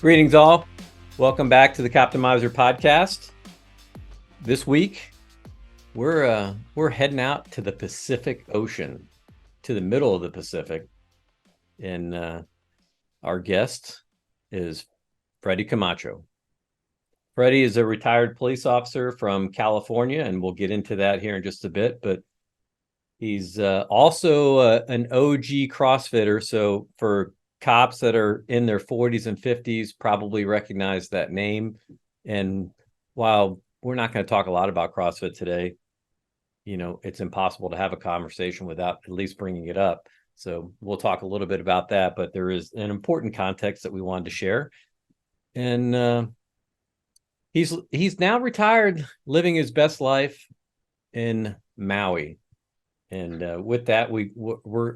Greetings all. Welcome back to the Coptimizer podcast. This week, we're heading out to the Pacific Ocean, to the middle of the Pacific. And our guest is Freddy Camacho. Freddy is a retired police officer from California, and we'll get into that here in just a bit. But he's also an OG CrossFitter. So for cops that are in their 40s and 50s probably recognize that name. And while we're not going to talk a lot about CrossFit today, you know, it's impossible to have a conversation without at least bringing it up. So we'll talk a little bit about that, but there is an important context that we wanted to share. And he's now retired, living his best life in Maui. And with that,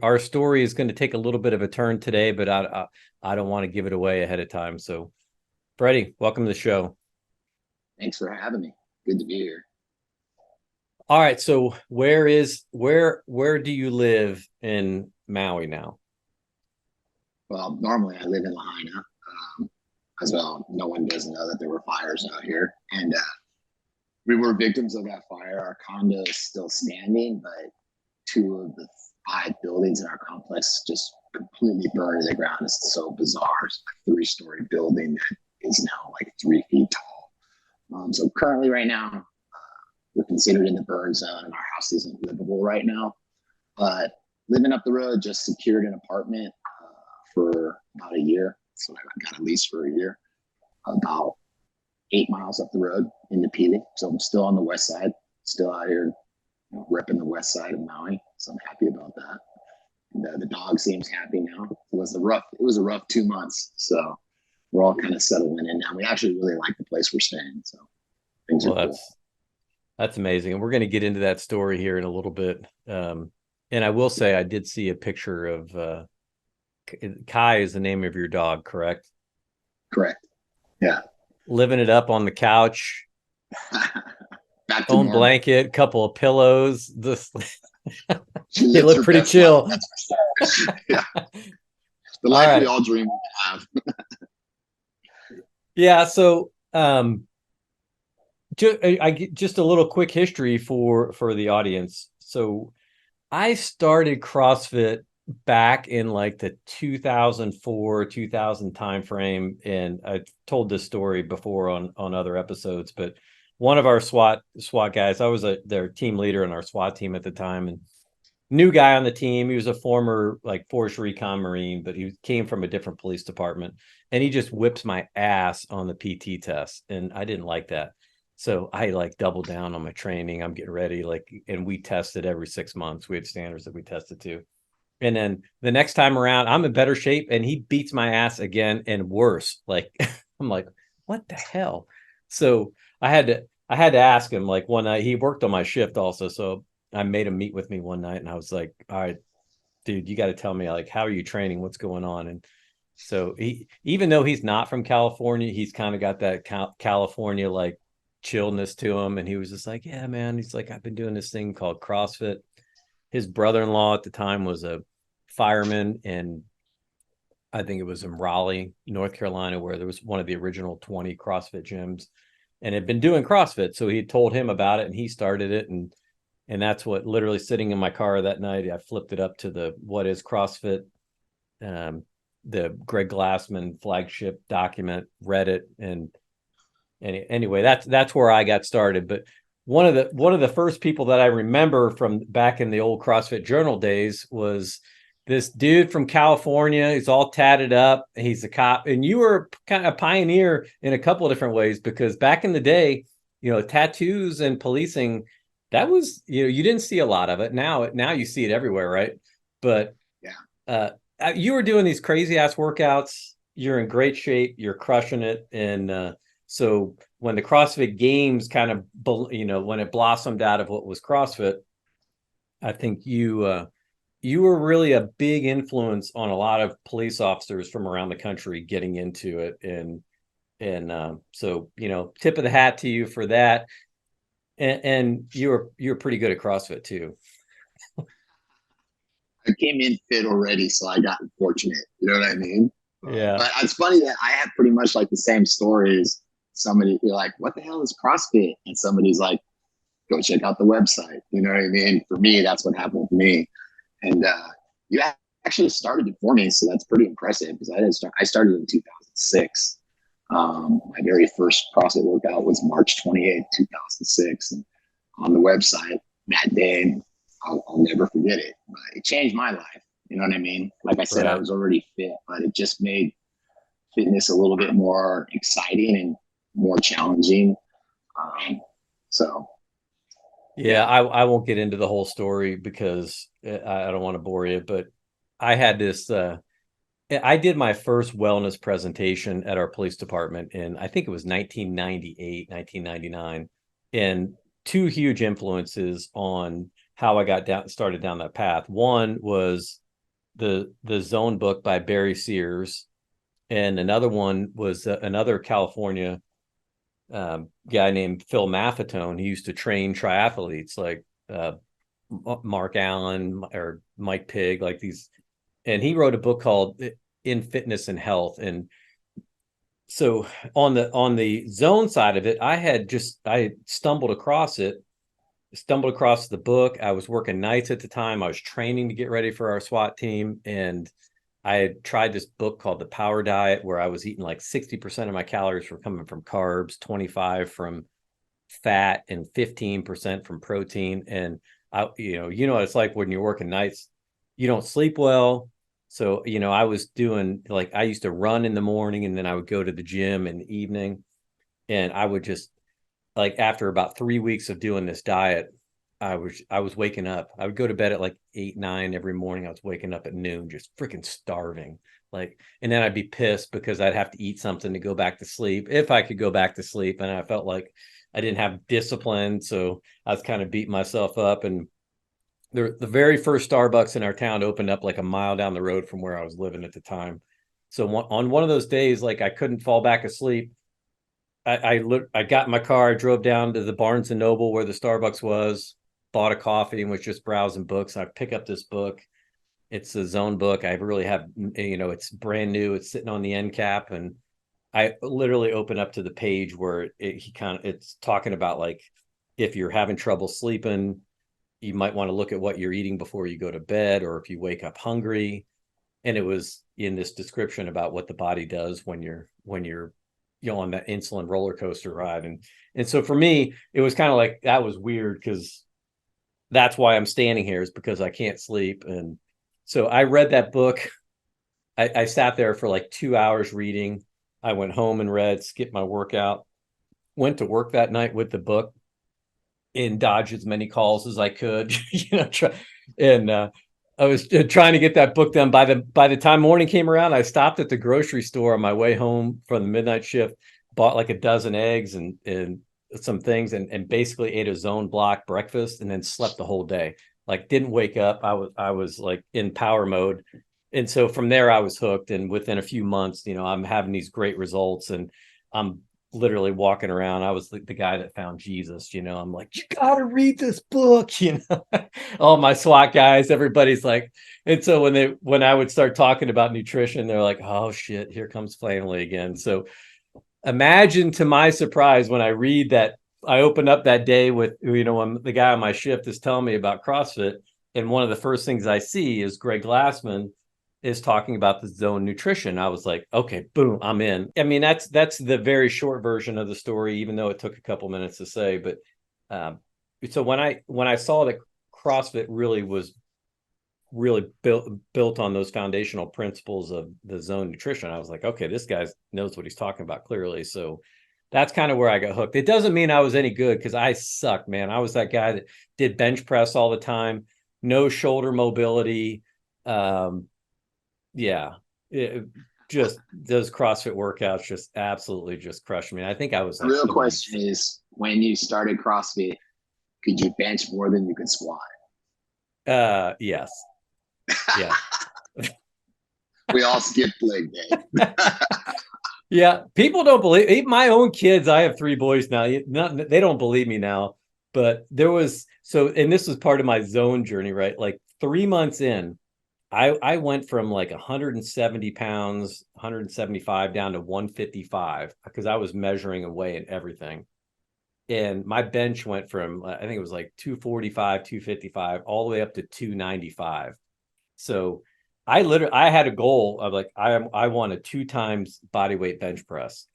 our story is going to take a little bit of a turn today, but I don't want to give it away ahead of time. So, Freddie, welcome to the show. Thanks for having me. Good to be here. All right. So, where do you live in Maui now? Well, normally I live in Lahaina. As well, no one doesn't know that there were fires out here, and we were victims of that fire. Our condo is still standing, but two of the five buildings in our complex just completely burned to the ground. It's so bizarre. It's a three-story building that is now like 3 feet tall. So currently, right now, we're considered in the burn zone, and our house isn't livable right now. But living up the road, just secured an apartment for about a year. So I got a lease for a year, about 8 miles up the road into Pili. So I'm still on the west side, still out here, repping the west side of Maui. So I'm happy about that. And the dog seems happy now. It was a rough 2 months. So we're all kind of settling in now. We actually really like the place we're staying. So things are cool. That's amazing. And we're going to get into that story here in a little bit. And I will say I did see a picture of Kai is the name of your dog, correct? Correct. Yeah. Living it up on the couch. Own blanket, couple of pillows. They look pretty chill. Life, yeah. The life right. We all dream to have. Yeah. So just a little quick history for the audience. So I started CrossFit back in like the 2004 2000 timeframe, and I told this story before on other episodes, but one of our SWAT guys, I was their team leader in our SWAT team at the time, and new guy on the team. He was a former like Force Recon Marine, but he came from a different police department, and he just whips my ass on the PT test, and I didn't like that. So I like doubled down on my training. I'm getting ready, and we tested every 6 months. We had standards that we tested to. And then the next time around, I'm in better shape, and he beats my ass again and worse. Like, I'm like, what the hell? So I had to ask him, like, one night. He worked on my shift also, so I made him meet with me one night, and I was like, all right, dude, you got to tell me, like, how are you training? What's going on? And so even though he's not from California, he's kind of got that California like chillness to him. And he was just like, yeah, man. He's like, I've been doing this thing called CrossFit. His brother-in-law at the time was a fireman, and I think it was in Raleigh, North Carolina, where there was one of the original 20 CrossFit gyms, and had been doing CrossFit. So he told him about it, and he started it. And that's what, literally sitting in my car that night, I flipped it up to the What is CrossFit, the Greg Glassman flagship document, read it. And anyway, that's where I got started. But one of the first people that I remember from back in the old CrossFit Journal days was this dude from California. He's all tatted up. He's a cop. And you were kind of a pioneer in a couple of different ways, because back in the day, you know, tattoos and policing, that was, you know, you didn't see a lot of it. Now you see it everywhere, right? But yeah, you were doing these crazy ass workouts. You're in great shape. You're crushing it. And so when the CrossFit Games kind of, you know, when it blossomed out of what was CrossFit, I think you were really a big influence on a lot of police officers from around the country getting into it. And so, you know, tip of the hat to you for that. And you're pretty good at CrossFit too. I came in fit already, so I got fortunate. You know what I mean? Yeah. But it's funny that I have pretty much like the same stories. Somebody, you're like, what the hell is CrossFit? And somebody's like, go check out the website. You know what I mean? For me, that's what happened with me. And you actually started it for me, so that's pretty impressive because I started in 2006. My very first CrossFit workout was March 28th, 2006. And on the website that day, I'll never forget it. But it changed my life. You know what I mean? Like I said, I Right. was already fit, but it just made fitness a little bit more exciting and more challenging. Um, so, Yeah, yeah. I won't get into the whole story because I don't want to bore you, but I had this I did my first wellness presentation at our police department in, I think it was 1998, 1999, and two huge influences on how I started down that path. One was the Zone book by Barry Sears, and another one was another California guy named Phil Maffetone. He used to train triathletes like Mark Allen or Mike Pigg, like these, and he wrote a book called In Fitness and Health. And so on the Zone side of it, I stumbled across the book. I was working nights at the time. I was training to get ready for our SWAT team, and I had tried this book called The Power Diet, where I was eating like 60% of my calories were coming from carbs, 25 from fat, and 15% from protein. And you know what it's like when you're working nights, you don't sleep well. So, I was doing, like, I used to run in the morning and then I would go to the gym in the evening. And I would just, like, after about 3 weeks of doing this diet, I was waking up. I would go to bed at like 8, 9 every morning. I was waking up at noon, just freaking starving. Like, and then I'd be pissed because I'd have to eat something to go back to sleep if I could go back to sleep. And I felt like I didn't have discipline. So I was kind of beating myself up. And the very first Starbucks in our town opened up like a mile down the road from where I was living at the time. So on one of those days, like, I couldn't fall back asleep. I got in my car, I drove down to the Barnes and Noble where the Starbucks was, bought a coffee, and was just browsing books. I pick up this book. It's a Zone book. I really have, it's brand new. It's sitting on the end cap, and I literally open up to the page where it's talking about, like, if you're having trouble sleeping, you might want to look at what you're eating before you go to bed, or if you wake up hungry. And it was in this description about what the body does when you're on that insulin roller coaster ride. And so for me, it was kind of like, that was weird, because that's why I'm standing here, is because I can't sleep. And so I read that book. I sat there for like 2 hours reading. I went home and read, skipped my workout, went to work that night with the book, and dodge as many calls as I could, and I was trying to get that book done. By the time morning came around, I stopped at the grocery store on my way home from the midnight shift, bought like a dozen eggs and some things, and basically ate a Zone block breakfast, and then slept the whole day. Like, didn't wake up. I was like in power mode. And so from there I was hooked. And within a few months, I'm having these great results, and I'm literally walking around. I was the guy that found Jesus. I'm like, you gotta read this book. All my SWAT guys, everybody's like. And so when I would start talking about nutrition, they're like, oh shit, here comes family again. So imagine, to my surprise, when I read that, I open up that day with, when the guy on my shift is telling me about CrossFit, and one of the first things I see is Greg Glassman is talking about the Zone nutrition. I was like, okay, boom, I'm in. I mean, that's the very short version of the story, even though it took a couple minutes to say. But so when I saw that CrossFit really was really built on those foundational principles of the Zone nutrition, I was like, okay, this guy knows what he's talking about clearly. So that's kind of where I got hooked. It doesn't mean I was any good, because I sucked, man. I was that guy that did bench press all the time, no shoulder mobility. Yeah, it just, those CrossFit workouts just absolutely just crushed me. I think I was The like real question is, when you started CrossFit, could you bench more than you could squat? yes. Yeah. We all skipped leg day. Yeah, people don't believe, even my own kids. I have three boys now. They don't believe me now, but and this was part of my Zone journey, right? Like 3 months in, I went from like 170 pounds, 175 down to 155 because I was measuring away and everything. And my bench went from I think it was like 245, 255 all the way up to 295. So I had a goal of like I want a 2 times body weight bench press,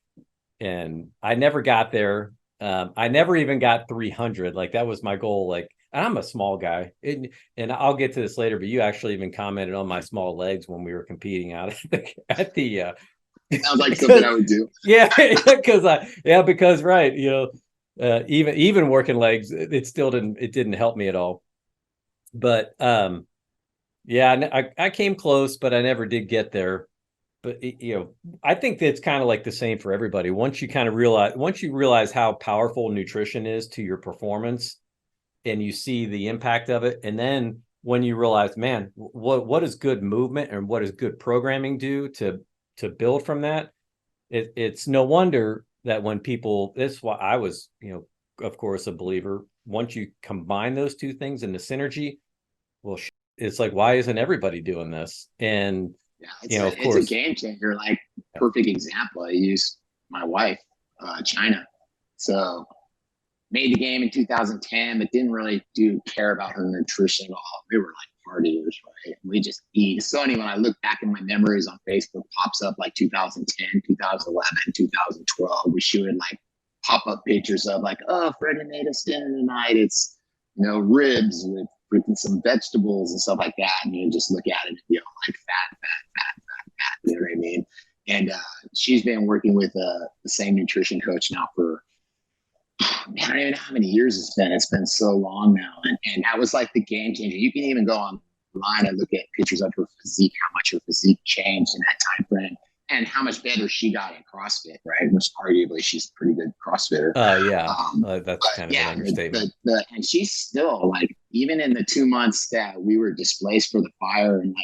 and I never got there. I never even got 300. Like that was my goal. Like, and I'm a small guy, and I'll get to this later. But you actually even commented on my small legs when we were competing out at the Sounds like something I would do. yeah, because right, even working legs, it still didn't help me at all. But yeah, I came close, but I never did get there. But I think that's kind of like the same for everybody. Once you realize how powerful nutrition is to your performance, and you see the impact of it, and then when you realize, man, what does good movement and what does good programming do to build from that? It's no wonder that when people, that's why I was, of course, a believer. Once you combine those two things into synergy, well, it's like, why isn't everybody doing this? And Yeah, of it's a course, game changer. Like perfect example, I use my wife, China. So made the game in 2010, but didn't really do care about her nutrition at all. We were like partiers, right? We just eat. It's funny when I look back in my memories on Facebook, pops up like 2010, 2011, 2012. She would like pop up pictures of like, oh, Freddie made us dinner tonight. It's ribs with freaking some vegetables and stuff like that. And you just look at it, like fat, fat, fat, fat, fat. You know what I mean? And she's been working with the same nutrition coach now for I don't even know how many years it's been. It's been so long now. And that was like the game changer. You can even go online and look at pictures of her physique, how much her physique changed in that time frame, and how much better she got in CrossFit, right? Which arguably she's a pretty good CrossFitter. yeah, that's kind of an understatement. And she's still like, even in the 2 months that we were displaced for the fire, and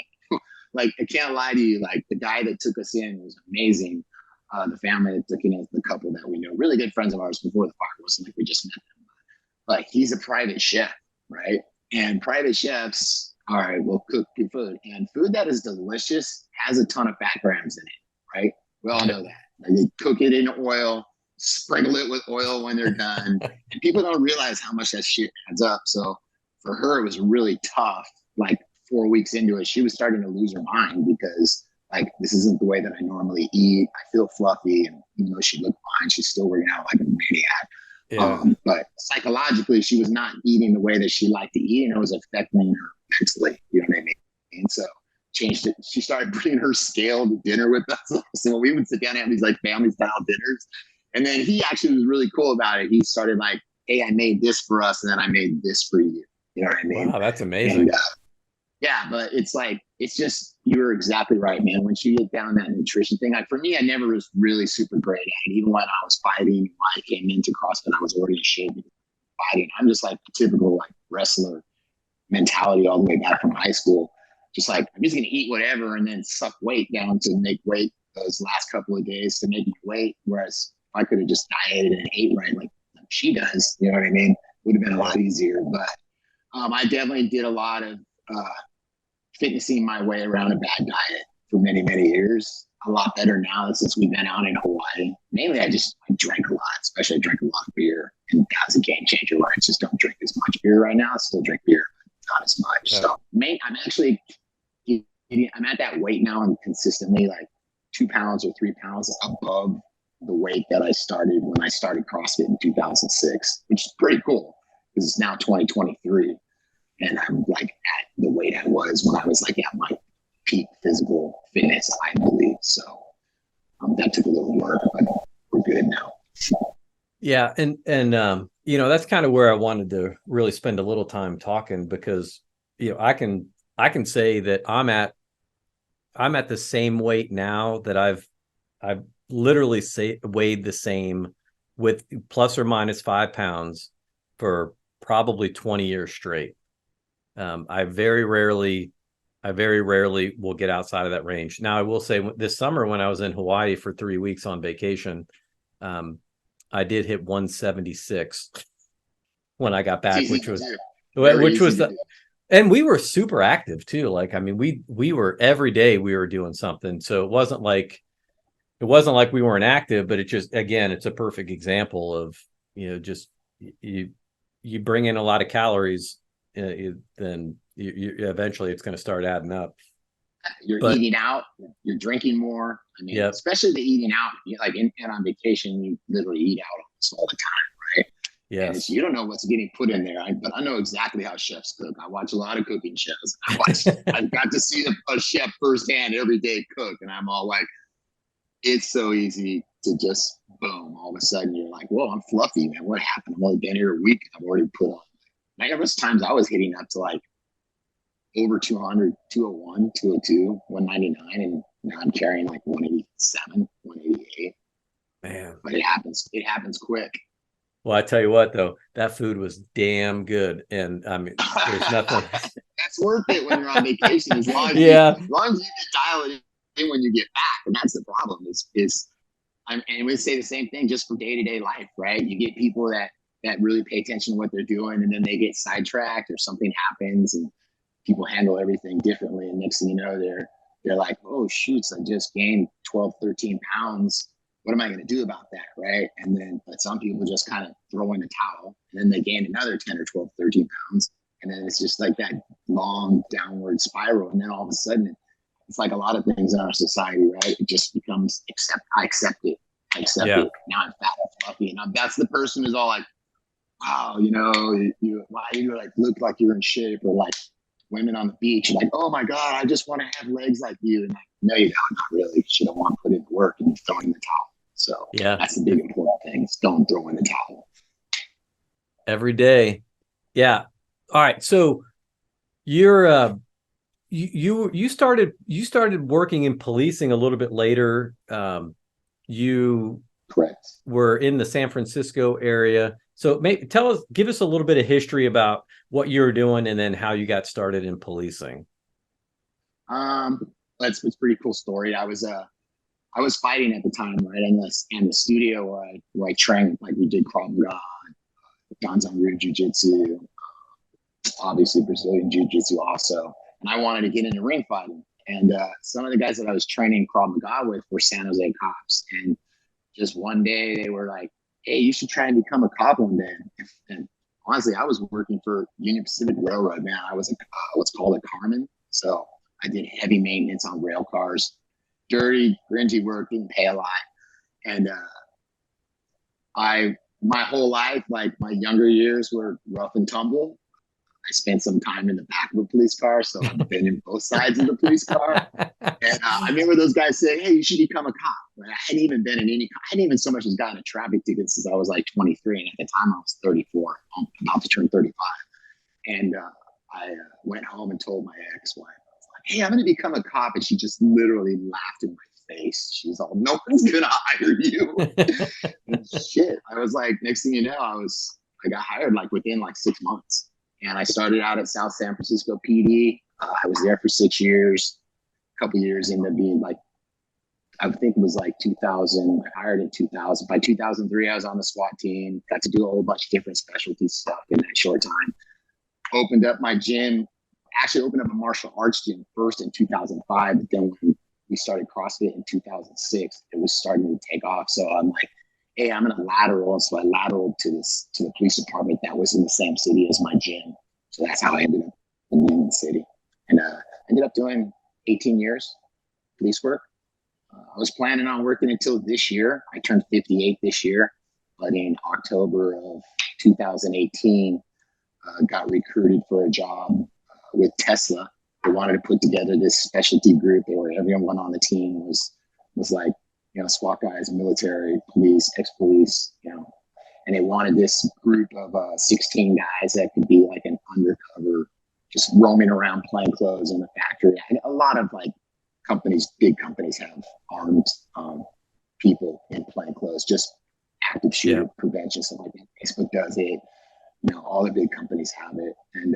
like I can't lie to you, like the guy that took us in was amazing. The family that took in, the couple that we know, really good friends of ours before the fire. It wasn't like we just met them. But he's a private chef, right? And private chefs, all right, will cook good food. And food that is delicious has a ton of fat grams in it, right? We all know that. Like they cook it in oil, sprinkle it with oil when they're done. And people don't realize how much that shit adds up. So for her, it was really tough. Like 4 weeks into it, she was starting to lose her mind because like, this isn't the way that I normally eat. I feel fluffy. And even though she looked fine, she's still working out like a maniac. Yeah. But psychologically, she was not eating the way that she liked to eat, and it was affecting her mentally. You know what I mean? And so changed it. She started bringing her scale to dinner with us. So we would sit down and have these like family style dinners. And then he actually was really cool about it. He started like, hey, I made this for us, and then I made this for you. You know what I mean? Wow, that's amazing. And, yeah, but it's like, it's just, you're exactly right, man. Once you get down that nutrition thing, like for me, I never was really super great at it. Even when I was fighting, when I came into CrossFit, I was already in shape fighting. I'm just like a typical like wrestler mentality all the way back from high school. Just like, I'm just going to eat whatever and then suck weight down to make weight those last couple of days to make me weight. Whereas if I could have just dieted and ate right like she does, you know what I mean? Would have been a lot easier. But I definitely did a lot of fitnessing my way around a bad diet for many, many years. A lot better now since we've been out in Hawaii. Mainly, I drank a lot, especially I drank a lot of beer. And that was a game changer where I just don't drink as much beer right now. I still drink beer, but not as much. Yeah. So I'm at that weight now and consistently like 2 pounds or 3 pounds above the weight that I started when I started CrossFit in 2006, which is pretty cool because it's now 2023. And I'm like at the weight I was when I was like at my peak physical fitness, I believe. So that took a little work, but we're good now. Yeah. And that's kind of where I wanted to really spend a little time talking because, I can say that I'm at the same weight now that I've literally weighed the same with plus or minus 5 pounds for probably 20 years straight. I very rarely will get outside of that range. Now, I will say this summer when I was in Hawaii for 3 weeks on vacation, I did hit 176 when I got back, which was And we were super active too. Like, I mean, we were every day we were doing something. So it wasn't like we weren't active, but it just, again, it's a perfect example of, just you you bring in a lot of calories, then eventually it's going to start adding up. You're But eating out, you're drinking more. I mean, yeah, especially the eating out. Like and on vacation, you literally eat out almost all the time, right? And it's yes, you don't know what's getting put in there. But I know exactly how chefs cook. I watch a lot of cooking shows. I've got to see a chef firsthand every day cook, and I'm all like, it's so easy to just boom. All of a sudden, you're like, whoa, I'm fluffy, man. What happened? I've only been here a week. I've already put on. Like, there was times I was hitting up to like over 200, 201, 202, 199, and now I'm carrying like 187, 188. man. But it happens. It happens quick. Well, I tell you what, though, that food was damn good, and I mean, there's nothing. It's worth it when you're on vacation, Yeah, as long as you can dial it in when you get back. And that's the problem. And we say the same thing just for day to day life, right? You get people that really pay attention to what they're doing, and then they get sidetracked or something happens, and people handle everything differently. And next thing you know, they're like, oh shoots, I just gained 12, 13 pounds. What am I going to do about that? Right. And then, but some people just kind of throw in the towel, and then they gain another 10 or 12, 13 pounds. And then it's just like that long downward spiral. And then all of a sudden, it's like a lot of things in our society, right? It just becomes I accept it. I accept yeah. it. Now I'm fat and fluffy. And that's the person who's all like, wow, why you like look like you're in shape, or like women on the beach, like, oh my God, I just want to have legs like you. And like, no, you don't, not really. You don't want to put in work and throw in the towel. So Yeah, that's the big important thing. Is don't throw in the towel. every day. Yeah. All right. So you're you started working in policing a little bit later. You Correct. were in the San Francisco area. So give us a little bit of history about what you were doing and then how you got started in policing. Um, that's it's a pretty cool story. I was fighting at the time, right? In the studio where I trained, like we did Krav Maga, Danzanryu Jiu Jitsu, obviously Brazilian Jiu Jitsu also. And I wanted to get into ring fighting. And some of the guys that I was training Krav Maga with were San Jose cops. And just one day they were like, hey, you should try and become a cop one day. And honestly, I was working for Union Pacific Railroad, man. I was what's called a carman. So I did heavy maintenance on rail cars, dirty, cringy work, didn't pay a lot. And my whole life, like my younger years were rough and tumble. I spent some time in the back of a police car, so I've been in both sides of the police car. And I remember those guys saying, "Hey, you should become a cop." Right? I hadn't even been in I hadn't even so much as gotten a traffic ticket since I was like 23, and at the time I was 34, I'm about to turn 35. And I went home and told my ex-wife, I was like, "Hey, I'm going to become a cop," and she just literally laughed in my face. She's all, "No one's going to hire you." And shit, I was like, next thing you know, I got hired like within like 6 months. And I started out at South San Francisco PD. I was there for 6 years. A couple years ended up being like, I think it was like 2000. I hired in 2000. By 2003, I was on the SWAT team. Got to do a whole bunch of different specialty stuff in that short time. Opened up my gym. Actually, opened up a martial arts gym first in 2005. But then when we started CrossFit in 2006, it was starting to take off. So I'm like, hey, I'm gonna lateral. And so I lateraled to the police department that was in the same city as my gym. So that's how I ended up in Union City. And ended up doing 18 years police work. I was planning on working until this year. I turned 58 this year, but in October of 2018, got recruited for a job with Tesla. They wanted to put together this specialty group where everyone on the team was like, SWAT guys, military, police, ex-police, and they wanted this group of 16 guys that could be like an undercover, just roaming around plain clothes in the factory. And a lot of like big companies have armed people in plain clothes, just active shooter Yeah. prevention, stuff like that. Facebook does it. All the big companies have it. And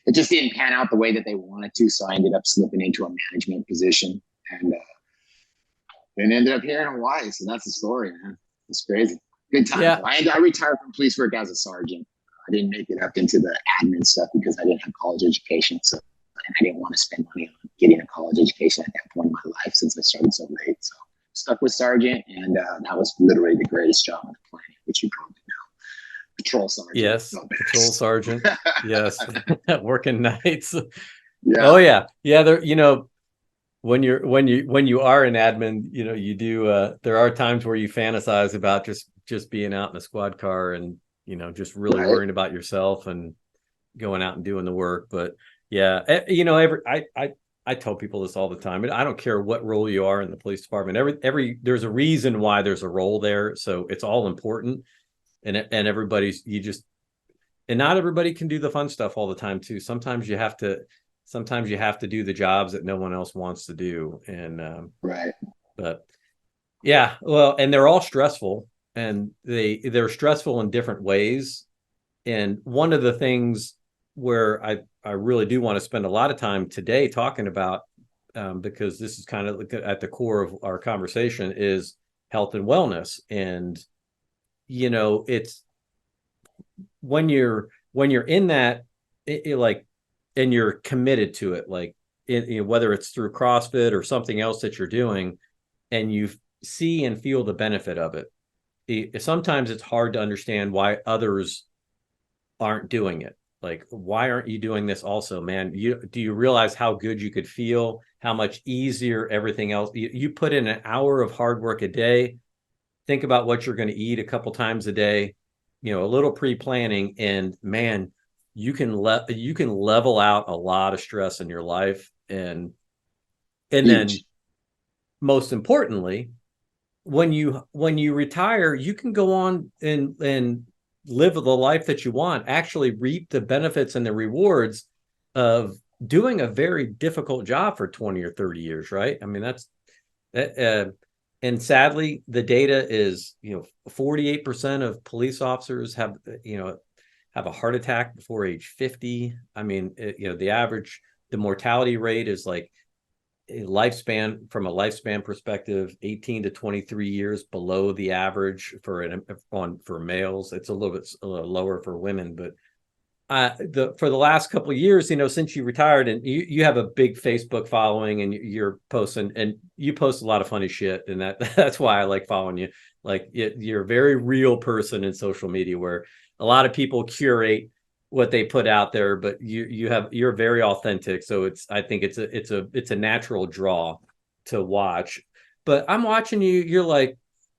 it just didn't pan out the way that they wanted to. So I ended up slipping into a management position and ended up here in Hawaii. So that's the story, man. It's crazy. Good times. Yeah. I retired from police work as a sergeant. I didn't make it up into the admin stuff because I didn't have college education. So, and I didn't want to spend money on getting a college education at that point in my life since I started so late. So stuck with sergeant, and that was literally the greatest job on the planet, which you probably know. Patrol sergeant. Yes, patrol sergeant. Yes, working nights. Oh Yeah. yeah, yeah. There, when you are an admin, you do. There are times where you fantasize about just being out in a squad car and just really Right. worrying about yourself and going out and doing the work. But yeah, I tell people this all the time. And I don't care what role you are in the police department. Every there's a reason why there's a role there, so it's all important. And everybody's and not everybody can do the fun stuff all the time too. Sometimes you have to do the jobs that no one else wants to do. And Right. but yeah, well, and they're all stressful, and they're stressful in different ways. And one of the things where I really do want to spend a lot of time today talking about, because this is kind of at the core of our conversation, is health and wellness. And it's when you're in that, like, and you're committed to it, like whether it's through CrossFit or something else that you're doing, and you see and feel the benefit of it. Sometimes it's hard to understand why others aren't doing it. Like, why aren't you doing this also, man? Do you realize how good you could feel, how much easier everything else? You put in an hour of hard work a day. Think about what you're going to eat a couple times a day, a little pre-planning, and man, you can level out a lot of stress in your life. And then Huge. most importantly, when you retire, you can go on and live the life that you want, actually reap the benefits and the rewards of doing a very difficult job for 20 or 30 years, right? I mean, that's and sadly, the data is, 48% of police officers have a heart attack before age 50. I mean, the mortality rate is like from a lifespan perspective, 18 to 23 years below the average for males. It's a little bit lower for women, but for the last couple of years, since you retired, and you have a big Facebook following, and you're posting, and you post a lot of funny shit, and that's why I like following you. Like, you're a very real person in social media, where a lot of people curate what they put out there, but you're very authentic. So I think it's a natural draw to watch. But I'm watching you.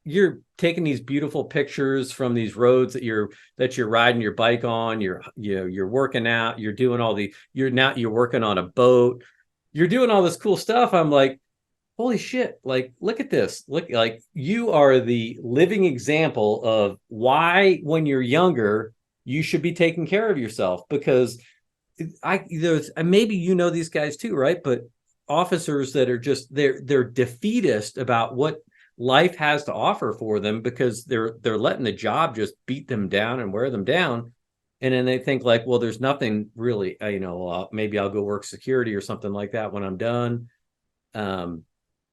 You're taking these beautiful pictures from these roads that you're riding your bike on. You're working out. You're working on a boat. You're doing all this cool stuff. I'm like, holy shit, like, look at this. Look, like, you are the living example of why, when you're younger, you should be taking care of yourself. Because there's, and maybe these guys too, right? But officers that are just, they're defeatist about what life has to offer for them, because they're letting the job just beat them down and wear them down. And then they think, like, well, there's nothing really, maybe I'll go work security or something like that when I'm done.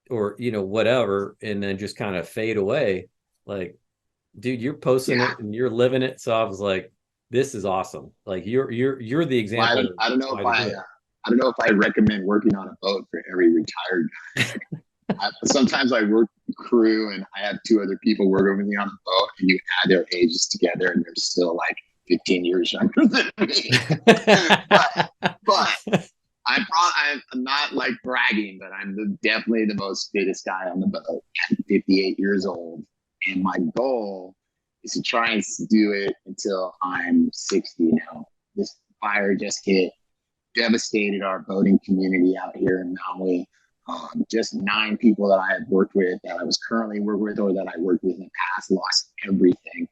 Or whatever, and then just kind of fade away. Like, dude, you're posting Yeah. it and you're living it. So I was like, this is awesome. Like, you're the Well, example of I don't know why if to do it. I don't know if I recommend working on a boat for every retired guy. Like, sometimes I work crew, and I have two other people working with me on the boat, and you add their ages together, and they're still like 15 years younger than me. but I'm not like bragging, but I'm definitely the most fittest guy on the boat at 58 years old. And my goal is to try and do it until I'm 60 now. This fire just hit, devastated our boating community out here in Maui. Just 9 people that I had worked with, that I was currently working with, or that I worked with in the past, lost everything.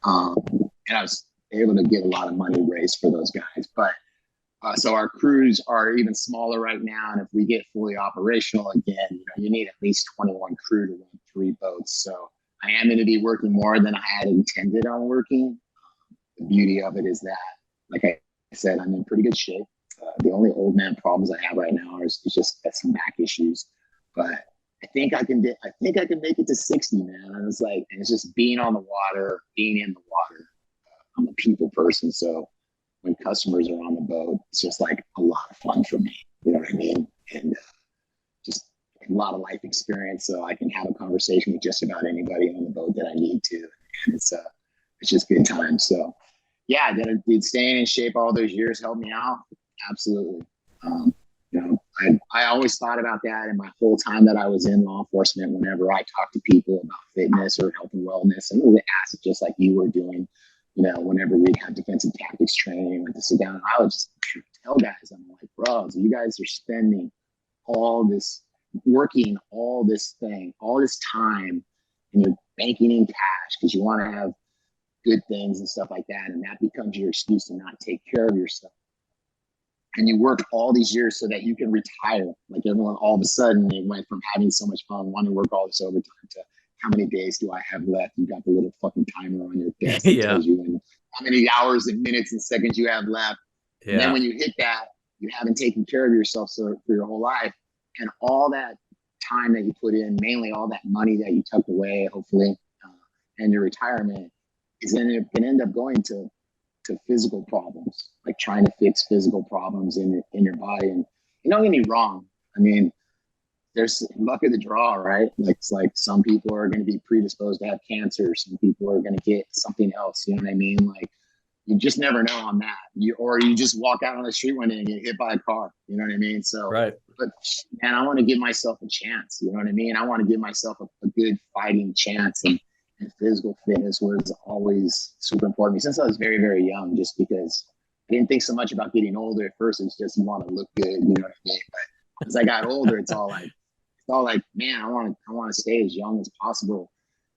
Um, and I was able to get a lot of money raised for those guys. But so our crews are even smaller right now, and if we get fully operational again, you need at least 21 crew to run 3 boats. So I am going to be working more than I had intended on working. The beauty of it is that, like I said, I'm in pretty good shape. The only old man problems I have right now is just some back issues. But I think I can make it to 60, man. And it's just being on the water, being in the water. I'm a people person. So when customers are on the boat, it's just like a lot of fun for me. You know what I mean? And just a lot of life experience. So I can have a conversation with just about anybody on the boat that I need to. And it's just good times. So yeah, did staying in shape all those years help me out? Absolutely. You know, I always thought about that in my whole time that I was in law enforcement. Whenever I talked to people about fitness or health and wellness, and would ask just like you were doing, you know, whenever we'd have defensive tactics training, like to sit down, I would just tell guys, I'm like, bros, you guys are spending all this working, all this time, and you're banking in cash because you want to have good things and stuff like that. And that becomes your excuse to not take care of yourself. And you work all these years so that you can retire. Like everyone, all of a sudden, it went from having so much fun, wanting to work all this overtime to how many days do I have left? You got the little fucking timer on your desk that Yeah. tells you how many hours and minutes and seconds you have left. And then Yeah. when you hit that, you haven't taken care of yourself for your whole life. And all that time that you put in, mainly all that money that you tucked away, hopefully, and your retirement is going to end up going to physical problems, like trying to fix physical problems in your body. And you don't get me wrong. I mean, there's luck of the draw, right? Like it's like some people are going to be predisposed to have cancer. Some people are going to get something else. You know what I mean? Like you just never know on that. Or you just walk out on the street one day and get hit by a car. You know what I mean? So, Right. but man, I want to give myself a chance. You know what I mean? I want to give myself a good fighting chance. And physical fitness was always super important to me since I was very, very young, just because I didn't think so much about getting older. At first, it's just you want to look good, you know what I mean? But as I got older, it's all like, man, I want to stay as young as possible,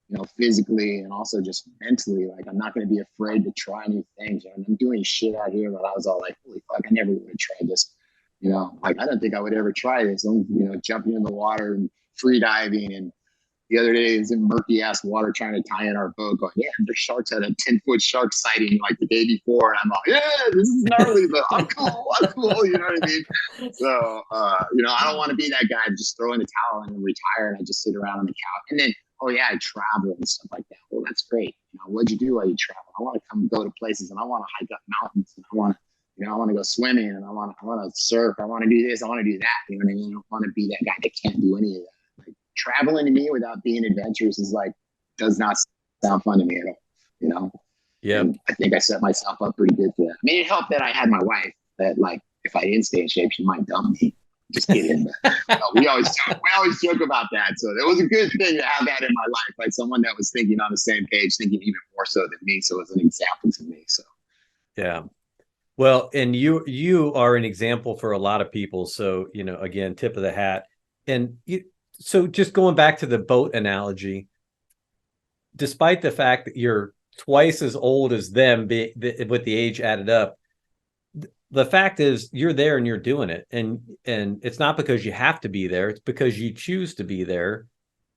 you know, physically and also just mentally. Like I'm not going to be afraid to try new things. You know, I'm doing shit out here that I was all like, holy fuck, I never would have tried this. You know, like I don't think I would ever try this. I'm, you know, jumping in the water and free diving. And the other day, it's in murky ass water trying to tie in our boat, going, yeah, there's sharks at a 10-foot shark sighting like the day before. And I'm like, yeah, this is gnarly, but I'm cool. I'm cool. You know what I mean? So, you know, I don't want to be that guy to just throw in the towel and retire and I just sit around on the couch. And then, oh yeah, I travel and stuff like that. Well, that's great. You know, what'd you do while you travel? I want to come go to places and I want to hike up mountains and I want to, you know, I want to go swimming and I want to surf. I want to do this. I want to do that. You know what I mean? I don't want to be that guy that can't do any of that. Like traveling to me without being adventurous is like, does not sound fun to me at all, you know? Yep. And I think I set myself up pretty good for that. I mean, it helped that I had my wife that like, if I didn't stay in shape, she might dump me. Just kidding. But, you know, we always joke about that. So it was a good thing to have that in my life, like someone that was thinking on the same page, thinking even more so than me. So it was an example to me. So Yeah. Well, and you are an example for a lot of people. So, you know, again, tip of the hat. And so just going back to the boat analogy, despite the fact that you're twice as old as them with the age added up, the fact is you're there and you're doing it. And it's not because you have to be there. It's because you choose to be there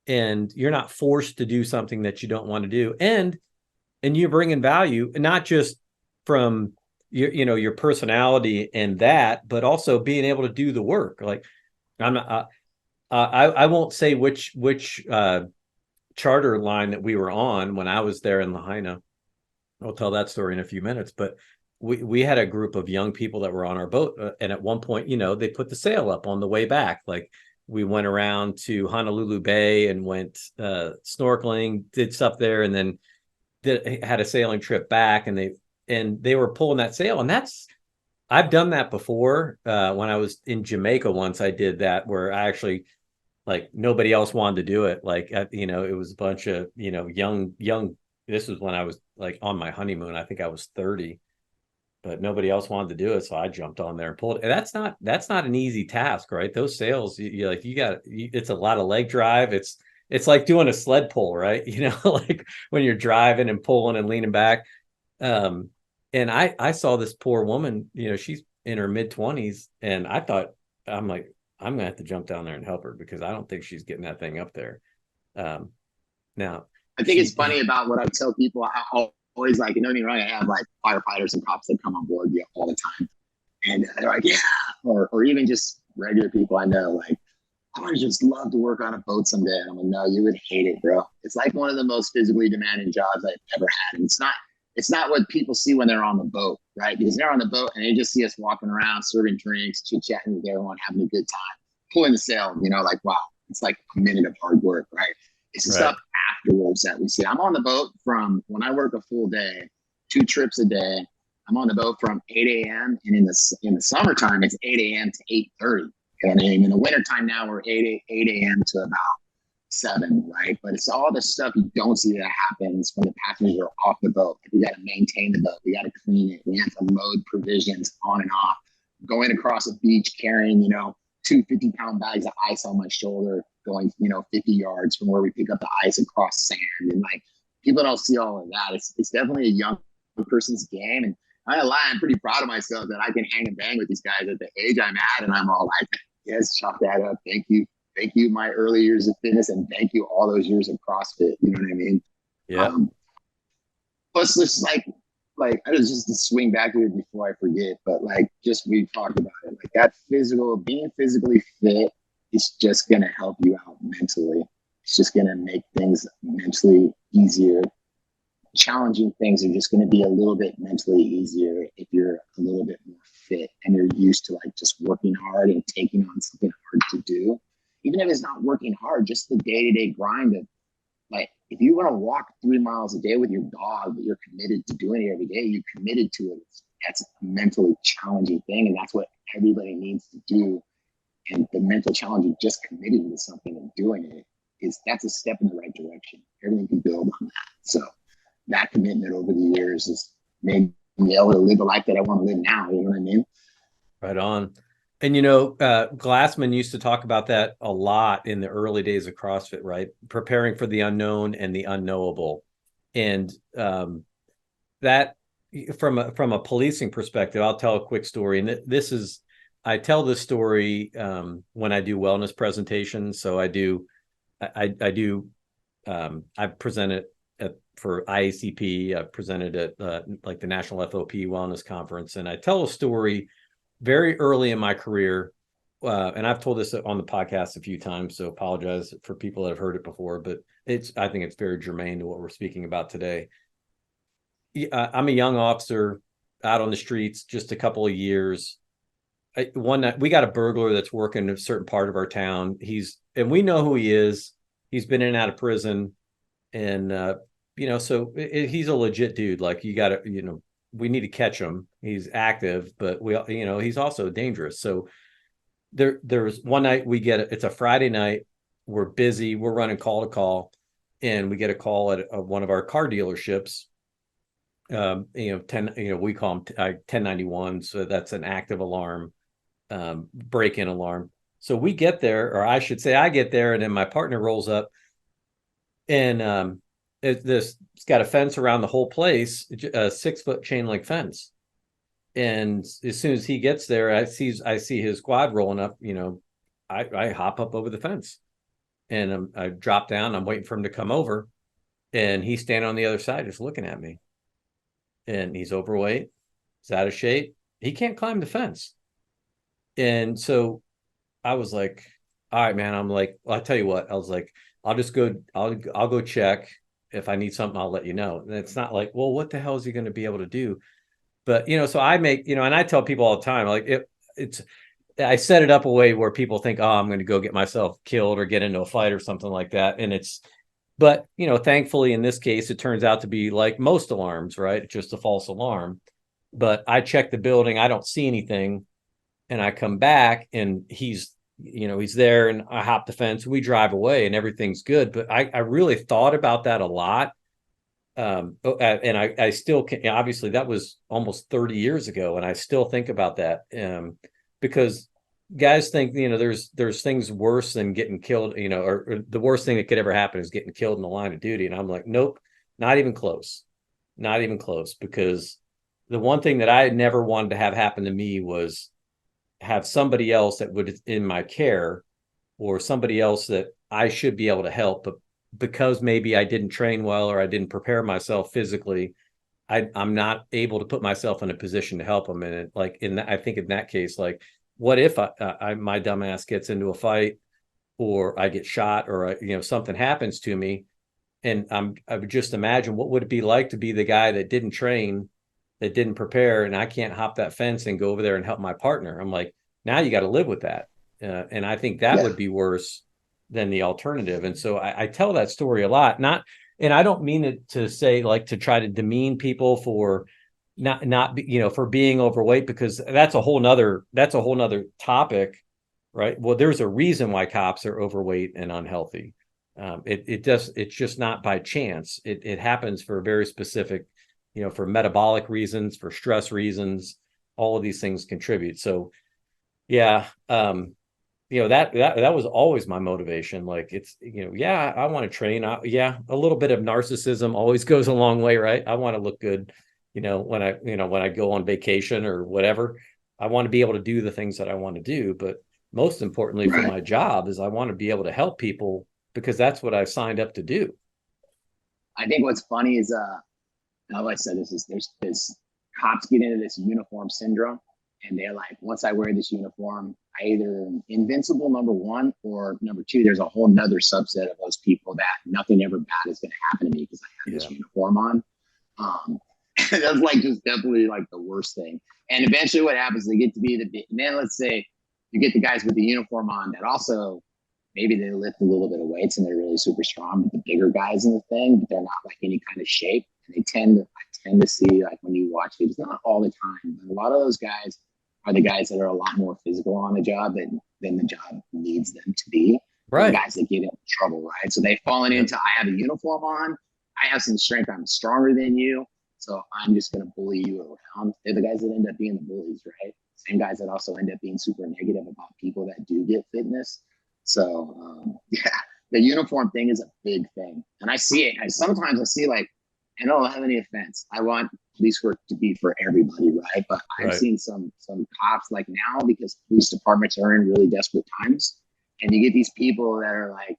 and you're not forced to do something that you don't want to do. And you're bringing value, not just from your personality and that, but also being able to do the work. Like I'm not, I won't say which charter line that we were on when I was there in Lahaina. I'll tell that story in a few minutes, but we had a group of young people that were on our boat, and at one point, you know, they put the sail up on the way back. Like we went around to Honolulu Bay and went snorkeling, did stuff there, and then had a sailing trip back, and they were pulling that sail, and I've done that before. When I was in Jamaica once, I did that where I actually, like, nobody else wanted to do it. Like, you know, it was a bunch of, you know, young. This was when I was like on my honeymoon. I think I was 30, but nobody else wanted to do it, so I jumped on there and pulled it. And that's not an easy task, right? Those sails, it's a lot of leg drive. It's like doing a sled pull, right? You know, like when you're driving and pulling and leaning back. And I saw this poor woman, you know, she's in her mid-20s, and I'm like, I'm gonna have to jump down there and help her because I don't think she's getting that thing up there. Now I think it's funny about what I tell people. I always like, you know, I have like firefighters and cops that come on board all the time. And they're like, yeah, or even just regular people I know, like, I would just love to work on a boat someday. And I'm like, no, you would hate it, bro. It's like one of the most physically demanding jobs I've ever had. And it's not It's not what people see when they're on the boat, right? Because they're on the boat and they just see us walking around, serving drinks, chit chatting with everyone, having a good time, pulling the sail. Like, wow, it's like a minute of hard work, right? It's the Right. stuff afterwards that we see. I'm on the boat from when I work a full day, 2 trips a day. I'm on the boat from 8 a.m. and in the summertime it's 8 a.m. to 8:30. And in the wintertime now we're 8 a.m. to about 7, right? But it's all the stuff you don't see that happens when the passengers are off the boat. We got to maintain the boat. We got to clean it. We have to load provisions on and off. Going across a beach carrying, 2 50-pound bags of ice on my shoulder, going, 50 yards from where we pick up the ice across sand. And like, people don't see all of that. It's definitely a young person's game. And I ain't lie, I'm pretty proud of myself that I can hang and bang with these guys at the age I'm at. And I'm all like, yes, chalk that up. Thank you, my early years of fitness, and thank you all those years of CrossFit. You know what I mean? Yeah. Um, Plus, just like I was just to swing back to it before I forget, but like just we talked about it, like that being physically fit is just gonna help you out mentally. It's just gonna make things mentally easier. Challenging things are just going to be a little bit mentally easier if you're a little bit more fit and you're used to like just working hard and taking on something hard to do. Even if it's not working hard, just the day-to-day grind of like if you want to walk 3 miles a day with your dog, but you're committed to doing it every day, you're committed to it. That's a mentally challenging thing, and that's what everybody needs to do. And the mental challenge of just committing to something and doing it that's a step in the right direction. Everything can build on that. So that commitment over the years has made me able to live the life that I want to live now. You know what I mean? Right on. And Glassman used to talk about that a lot in the early days of CrossFit, right? Preparing for the unknown and the unknowable. And that from a policing perspective, I'll tell a quick story. And this is I tell this story when I do wellness presentations. So I've presented for IACP. I've presented at like the National FOP Wellness Conference, and I tell a story very early in my career. And I've told this on the podcast a few times, so apologize for people that have heard it before, but I think it's very germane to what we're speaking about today. I'm a young officer out on the streets, just a couple of years. One night we got a burglar that's working in a certain part of our town. And we know who he is. He's been in and out of prison, and so he's a legit dude. Like you got to, we need to catch him. He's active, but he's also dangerous. So there's one night it's a Friday night. We're busy. We're running call to call, and we get a call at one of our car dealerships. 10, we call them 1091. So that's an active alarm, break-in alarm. So we get there, or I should say I get there, and then my partner rolls up, and it's got a fence around the whole place, a 6-foot chain link fence. And as soon as he gets there, I see his squad rolling up. I hop up over the fence, and I drop down. I'm waiting for him to come over, and he's standing on the other side, just looking at me. And he's overweight, he's out of shape. He can't climb the fence. And so I was like, all right, man. I'm like, well, I'll tell you what. I was like, I'll just go. I'll go check. If I need something, I'll let you know. And it's not like, well, what the hell is he going to be able to do? But so I make, and I tell people all the time, like I set it up a way where people think, oh, I'm going to go get myself killed or get into a fight or something like that. But thankfully in this case, it turns out to be like most alarms, right? Just a false alarm. But I check the building, I don't see anything, and I come back and he's there, and I hop the fence, we drive away, and everything's good. But I really thought about that a lot. And I still can, obviously that was almost 30 years ago, and I still think about that, because guys think, there's things worse than getting killed, or the worst thing that could ever happen is getting killed in the line of duty. And I'm like, nope, not even close, not even close. Because the one thing that I never wanted to have happen to me was have somebody else that would in my care, or somebody else that I should be able to help, but because maybe I didn't train well or I didn't prepare myself physically, I'm not able to put myself in a position to help them. And I think in that case, like, what if my dumbass gets into a fight, or I get shot, or something happens to me? And I would just imagine what would it be like to be the guy that didn't train, that didn't prepare, and I can't hop that fence and go over there and help my partner. I'm like, now you got to live with that. And I think that Yeah. would be worse than the alternative. And so I tell that story a lot, not, and I don't mean it to say like to try to demean people for not for being overweight, because that's a whole nother topic, right? Well, there's a reason why cops are overweight and unhealthy. It's just not by chance. It happens for a very specific, for metabolic reasons, for stress reasons. All of these things contribute. So yeah, that was always my motivation. Like it's, yeah, I want to train. Yeah, a little bit of narcissism always goes a long way, right? I want to look good, when I go on vacation or whatever. I want to be able to do the things that I want to do, but most importantly for Right. my job is I want to be able to help people because that's what I signed up to do. I think what's funny is, like I said, there's this cops get into this uniform syndrome, and they're like, once I wear this uniform, I either invincible, number one, or number two, there's a whole nother subset of those people that nothing ever bad is going to happen to me because I have Yeah. this uniform on. Um, that's like just definitely like the worst thing. And eventually, what happens? They get to be and then let's say you get the guys with the uniform on that also maybe they lift a little bit of weights and they're really super strong, but the bigger guys in the thing, but they're not like any kind of shape. And I tend to see like when you watch it, it's not all the time, but a lot of those guys are the guys that are a lot more physical on the job than the job needs them to be. They're the Right. guys that get in trouble, right? So they've fallen Yeah. into I have a uniform on, I have some strength, I'm stronger than you, so I'm just gonna bully you around. They're the guys that end up being the bullies, right? Same guys that also end up being super negative about people that do get fitness. So yeah, the uniform thing is a big thing, and I see it. Sometimes I see like, I don't have any offense. I want police work to be for everybody, right? But I've Right. seen some cops like now because police departments are in really desperate times, and you get these people that are like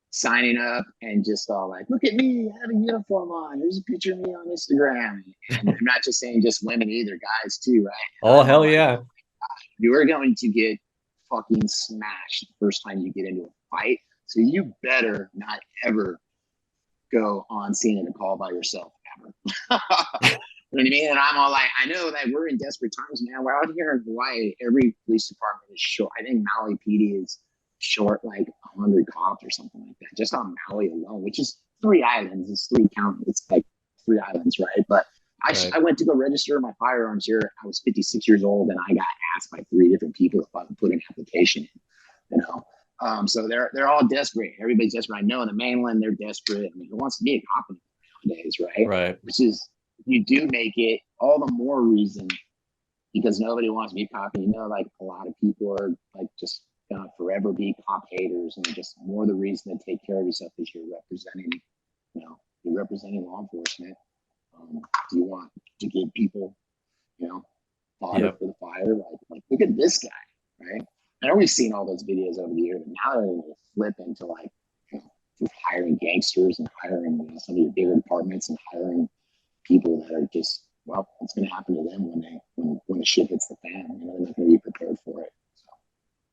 signing up and just all like, look at me, I have a uniform on. There's a picture of me on Instagram, and I'm not just saying just women either, guys too, right? Oh, And I'm all hell like, yeah. you're going to get fucking smashed the first time you get into a fight. So you better not ever go on scene in a call by yourself ever. You know what I mean? And I'm all like, I know that we're in desperate times, man. We're out here in Hawaii. Every police department is short. I think Maui PD is short like 100 cops or something like that, just on Maui alone, which is 3 islands. It's 3 counties. It's like 3 islands, right? But Right. I went to go register my firearms here. I was 56 years old, and I got asked by 3 different people if I would put an application in. You know, so they're all desperate. Everybody's desperate. I know in the mainland they're desperate. I mean, who wants to be a cop nowadays, right? Right. Which is you do make it all the more reason because nobody wants to be a cop. And you know, like a lot of people are like just gonna forever be cop haters, and just more the reason to take care of yourself is you're representing law enforcement. Do you want to give people, you know, fodder Yep. for the fire? Like look at this guy, right? I know we've seen all those videos over the years, but now they're going to flip into like, just hiring gangsters and hiring some of your bigger departments and hiring people that are just, well, what's going to happen to them when the shit hits the fan? You know, they're not going to be prepared for it. So,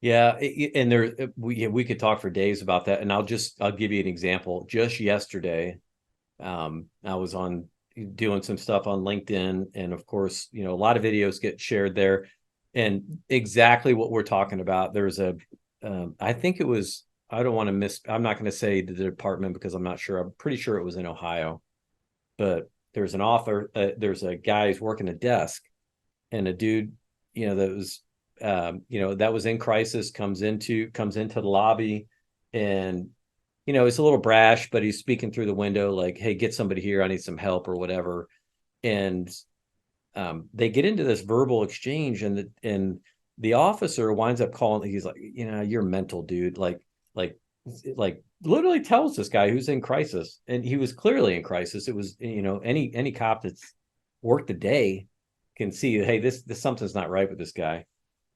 Yeah, and we could talk for days about that. And I'll give you an example. Just yesterday, I was on doing some stuff on LinkedIn, and of course, a lot of videos get shared there, and exactly what we're talking about. There's I think it was. I don't want to miss. I'm not going to say the department because I'm not sure. I'm pretty sure it was in Ohio, but there's an author. There's a guy who's working a desk, and a dude, that was, that was in crisis, comes into the lobby, and he's a little brash, but he's speaking through the window like, hey, get somebody here, I need some help or whatever. And they get into this verbal exchange, and the officer winds up calling. He's like, you're mental, dude. Like literally tells this guy who's in crisis, and he was clearly in crisis. It was, any cop that's worked a day can see, hey, this something's not right with this guy.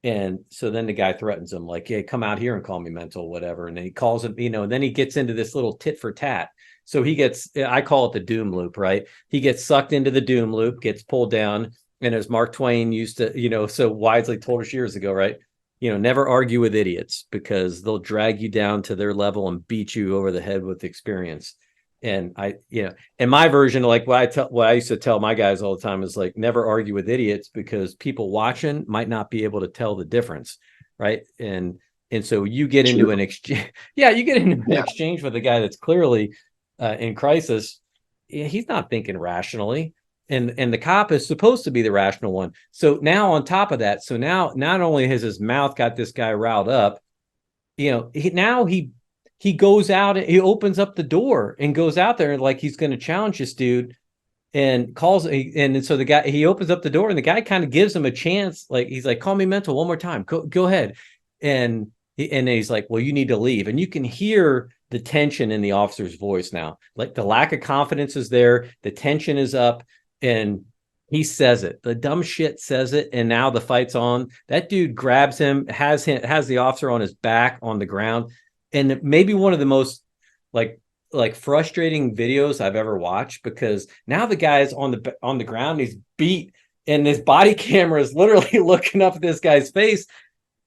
And so then the guy threatens him, like, hey, come out here and call me mental, whatever. And then he calls him, and then he gets into this little tit for tat. So I call it the doom loop, right? He gets sucked into the doom loop, gets pulled down. And as Mark Twain used to, so wisely told us years ago, right? Never argue with idiots because they'll drag you down to their level and beat you over the head with experience. And and my version, like what I used to tell my guys all the time is like, never argue with idiots, because people watching might not be able to tell the difference. Right. And so you get into True. an exchange. Yeah. You get into an Yeah. exchange with a guy that's clearly in crisis. He's not thinking rationally. And the cop is supposed to be the rational one. So now on top of that, so now not only has his mouth got this guy riled up, he goes out, he opens up the door and goes out there like he's going to challenge this dude, and and so the guy, he opens up the door and the guy kind of gives him a chance, like he's like, call me mental one more time, go ahead. And he's like, well, you need to leave. And you can hear the tension in the officer's voice now, like the lack of confidence is there, the tension is up, and he says it, the dumb shit says it, and now the fight's on. That dude grabs has the officer on his back on the ground. And maybe one of the most like frustrating videos I've ever watched, because now the guy's on the ground, he's beat, and his body camera is literally looking up at this guy's face.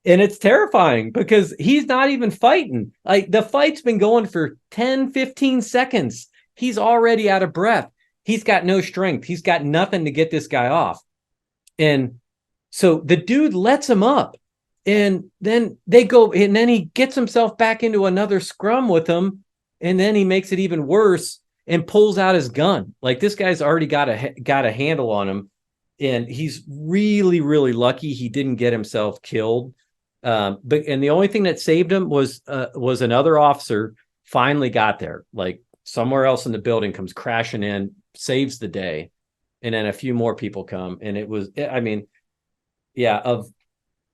And it's terrifying because he's not even fighting. Like, the fight's been going for 10-15 seconds. He's already out of breath. He's got no strength. He's got nothing to get this guy off. And so the dude lets him up, and then and then he gets himself back into another scrum with him. And then he makes it even worse and pulls out his gun. Like, this guy's already got a handle on him. And he's really, really lucky he didn't get himself killed. And the only thing that saved him was another officer finally got there, like somewhere else in the building, comes crashing in, saves the day. And then a few more people come. And I mean, yeah,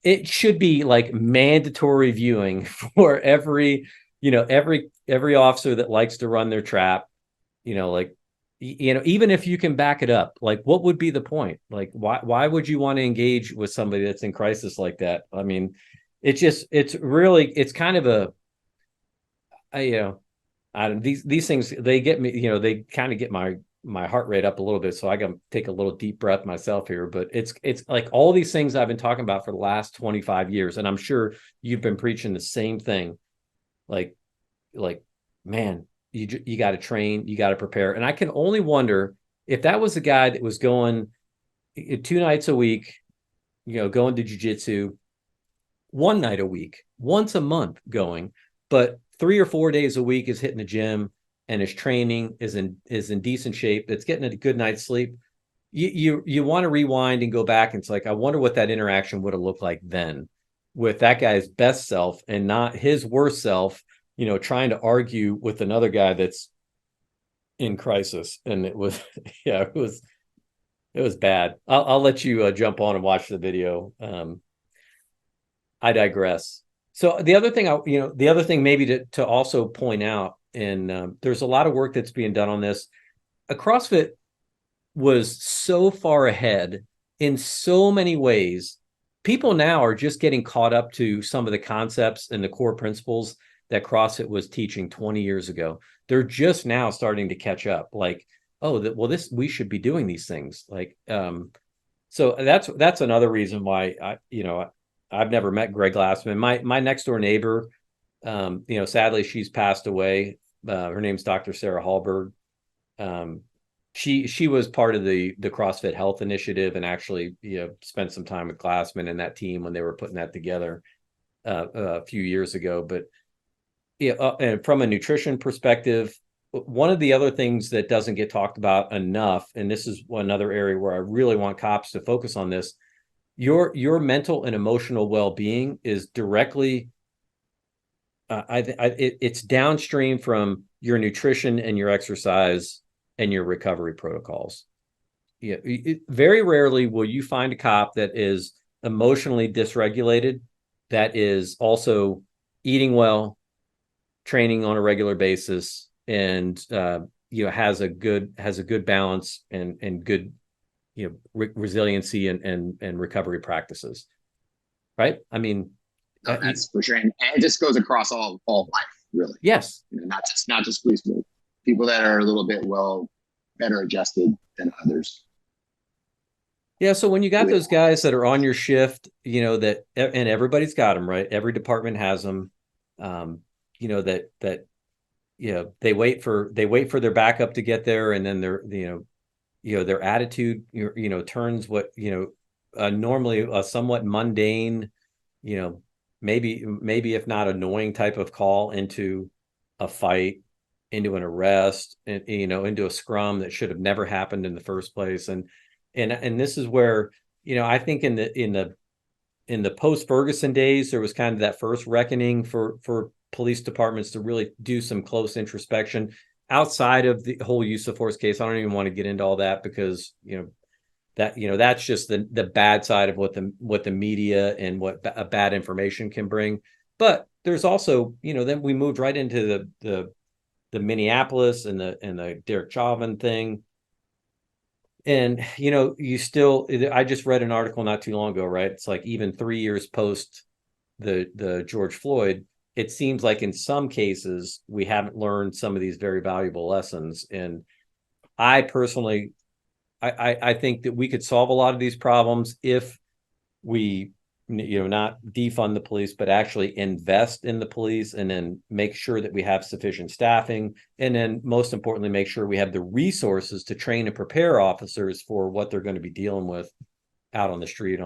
it should be like mandatory viewing for every officer that likes to run their trap, like, even if you can back it up, like, what would be the point? Like, why would you want to engage with somebody that's in crisis like that? I mean, it's kind of these things, they get me, they kind of get my heart rate up a little bit. So I got to take a little deep breath myself here, but it's like all these things I've been talking about for the last 25 years. And I'm sure you've been preaching the same thing. Like, man, you got to train, you got to prepare. And I can only wonder if that was a guy that was going 2 nights a week, going to jiu-jitsu 1 night a week, once a month going, but 3 or 4 days a week is hitting the gym, and his training is in decent shape. It's getting a good night's sleep. You want to rewind and go back. And it's like, I wonder what that interaction would have looked like then, with that guy's best self and not his worst self, trying to argue with another guy that's in crisis. And it was, yeah, it was bad. I'll let you jump on and watch the video. I digress. So the other thing maybe to also point out, and there's a lot of work that's being done on this. CrossFit was so far ahead in so many ways. People now are just getting caught up to some of the concepts and the core principles that CrossFit was teaching 20 years ago. They're just now starting to catch up. Like, we should be doing these things. Like, so that's another reason why I've never met Greg Glassman. My next door neighbor, sadly she's passed away. Her name's Dr. Sarah Hallberg. She was part of the CrossFit Health Initiative, and actually, spent some time with Glassman and that team when they were putting that together a few years ago. But and from a nutrition perspective, one of the other things that doesn't get talked about enough, and this is another area where I really want cops to focus on this, your mental and emotional well-being is directly it's downstream from your nutrition and your exercise and your recovery protocols. Yeah, very rarely will you find a cop that is emotionally dysregulated, that is also eating well, training on a regular basis, and has a good balance and good resiliency and recovery practices. Right? I mean, No, that's for sure, and it just goes across all life, really. Yes, not just police, but people that are a little bit better adjusted than others. Yeah, so when you got those guys that are on your shift, that, and everybody's got them, right? Every department has them. That they wait for their backup to get there, and then their attitude turns what normally a somewhat mundane, you know maybe if not annoying type of call into a fight, into an arrest, and into a scrum that should have never happened in the first place. And this is where I think in the post Ferguson days, there was kind of that first reckoning for police departments to really do some close introspection outside of the whole use of force case. I don't even want to get into all that, because that's just the bad side of what the media and what a bad information can bring. But there's also, then we moved right into the Minneapolis and the Derek Chauvin thing. And I just read an article not too long ago, right? It's like even 3 years post the George Floyd, it seems like in some cases we haven't learned some of these very valuable lessons. And I personally, I think that we could solve a lot of these problems if we not defund the police, but actually invest in the police, and then make sure that we have sufficient staffing, and then most importantly make sure we have the resources to train and prepare officers for what they're going to be dealing with out on the street.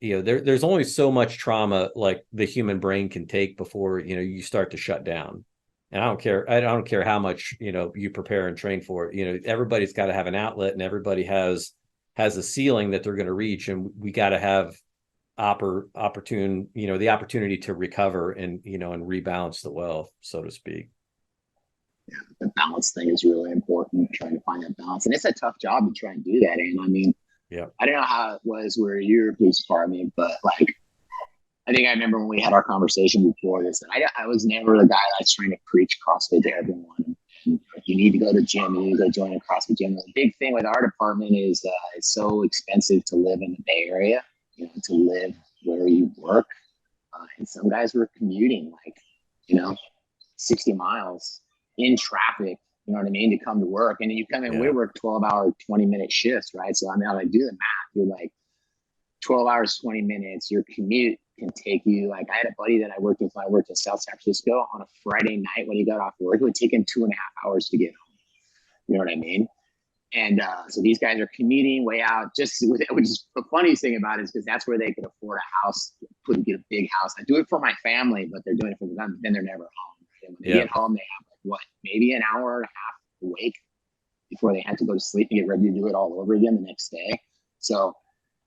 There's only so much trauma like the human brain can take before you start to shut down. And I don't care how much you prepare and train for it. Everybody's got to have an outlet, and everybody has a ceiling that they're going to reach, and we got to have the opportunity to recover and rebalance the wealth, so to speak. Yeah, the balance thing is really important, trying to find that balance. And it's a tough job to try and do that. And I mean, Yeah. I don't know how it was where you're a police department, but like, I think I remember when we had our conversation before this, and I was never the guy that's trying to preach CrossFit to everyone. And you need to go to the gym, you need to go join a CrossFit gym. The big thing with our department is it's so expensive to live in the Bay Area, to live where you work. And some guys were commuting 60 miles in traffic, you know what I mean, to come to work. And then you come in, we work 12-hour, 20-minute shifts, right? So I mean, I do the math. You're like 12 hours, 20 minutes. Your commute can take you, like, I had a buddy that I worked with when I worked in South San Francisco. On a Friday night when he got off work, it would take him 2.5 hours to get home. You know what I mean? And so these guys are commuting way out. Which is the funniest thing about it is because that's where they could afford a house, get a big house. I do it for my family, but they're doing it for them. Then they're never home. And when they get home, they have maybe an hour and a half awake before they had to go to sleep and get ready to do it all over again the next day. So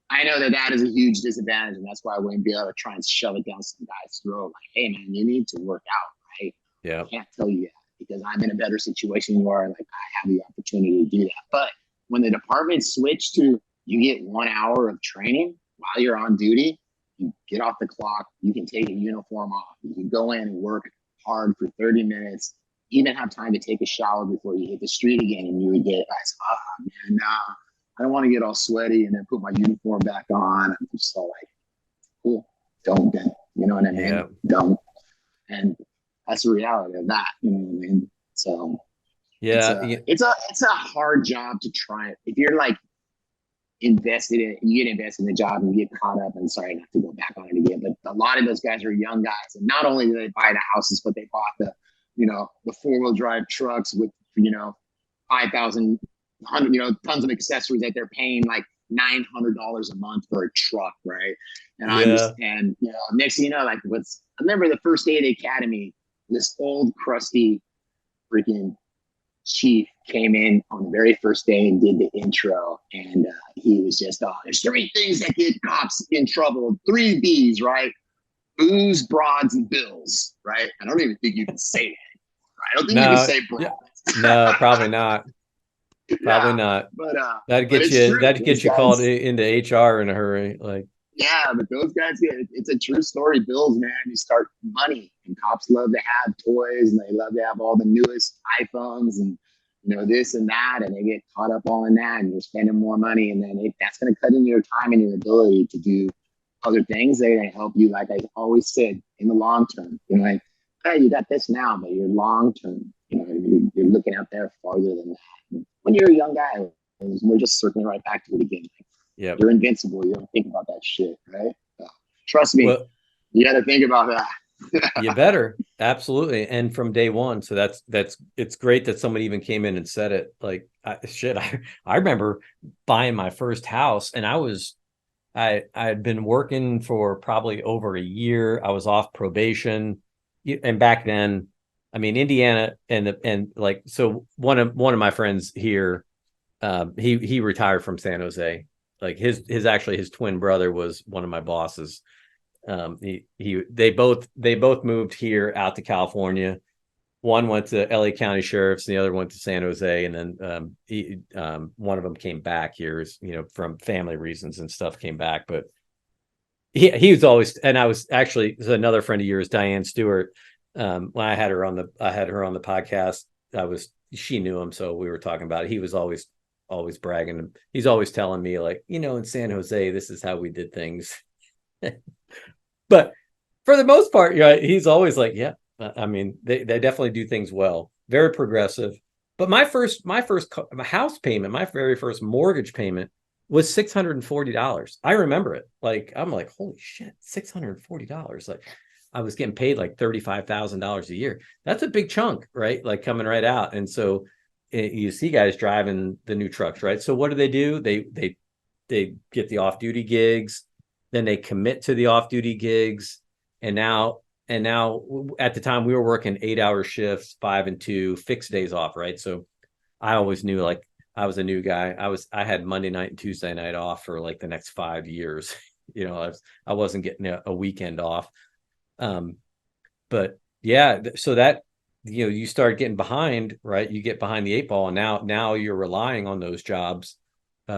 I know that is a huge disadvantage, and that's why I wouldn't be able to try and shove it down some guy's throat. Like, hey man, you need to work out, right? Yeah. I can't tell you that because I'm in a better situation you are. Like, I have the opportunity to do that. But when the department switched to you get 1 hour of training while you're on duty, you get off the clock, you can take a uniform off, you can go in and work hard for 30 minutes, even have time to take a shower before you hit the street again, and you would get, man, I don't want to get all sweaty and then put my uniform back on. I'm just all like, cool, don't then. You know what I mean? Yeah. Don't. And that's the reality of that. You know what I mean? So it's a hard job to try it. If you're like invested in it, you get invested in the job and you get caught up, and sorry not to go back on it again, but a lot of those guys are young guys, and not only do they buy the houses, but they bought the 4-wheel drive trucks with 5,000 tons of accessories that they're paying like $900 a month for a truck, right? And next thing you know, I remember the first day of the academy, this old crusty freaking chief came in on the very first day and did the intro, and he was just, there's 3 things that get cops in trouble, 3 B's, right? Booze, broads, and bills, right? I don't even think you can say that. Right? I don't think you can say broads. No, probably not. Probably not. But that'd get you called into HR in a hurry. Like, yeah, but those guys, it's a true story. Bills, man, you start money, and cops love to have toys, and they love to have all the newest iPhones and this and that, and they get caught up all in that, and you're spending more money, and then that's going to cut into your time and your ability to do other things that are going to help you. Like I always said, in the long term, like, hey, you got this now, but your long term, you're looking out there farther than that. When you're a young guy, we're just circling right back to it again. You're invincible. You don't think about that shit, right? Trust me, you got to think about that. You better. Absolutely. And from day one. So that's it's great that somebody even came in and said it. Like shit, I remember buying my first house and I had been working for probably over a year. I was off probation. And back then, I mean, Indiana and like so one of my friends here, he retired from San Jose. Like his actually his twin brother was one of my bosses. They both moved here out to California. One went to LA County Sheriff's, and the other went to San Jose, and then one of them came back here, from family reasons and stuff, came back. But he was always, and I was actually another friend of yours, Diane Stewart. When I had her on the podcast. She knew him, so we were talking about it. He was always bragging. He's always telling me like, in San Jose, this is how we did things. But for the most part, he's always like, yeah. I mean, they definitely do things well. Very progressive. But my first house payment, my very first mortgage payment was $640. I remember it. Like I'm like, holy shit, $640. Like I was getting paid like $35,000 a year. That's a big chunk, right? Like coming right out. And so you see guys driving the new trucks, right? So what do? They get the off-duty gigs, then they commit to the off-duty gigs, and now at the time we were working 8-hour shifts, 5 and 2, fixed days off, right? So I always knew like I was a new guy. I had Monday night and Tuesday night off for like the next 5 years. I wasn't getting a weekend off. Um, but yeah, so that you start getting behind, right? You get behind the eight ball, and now you're relying on those jobs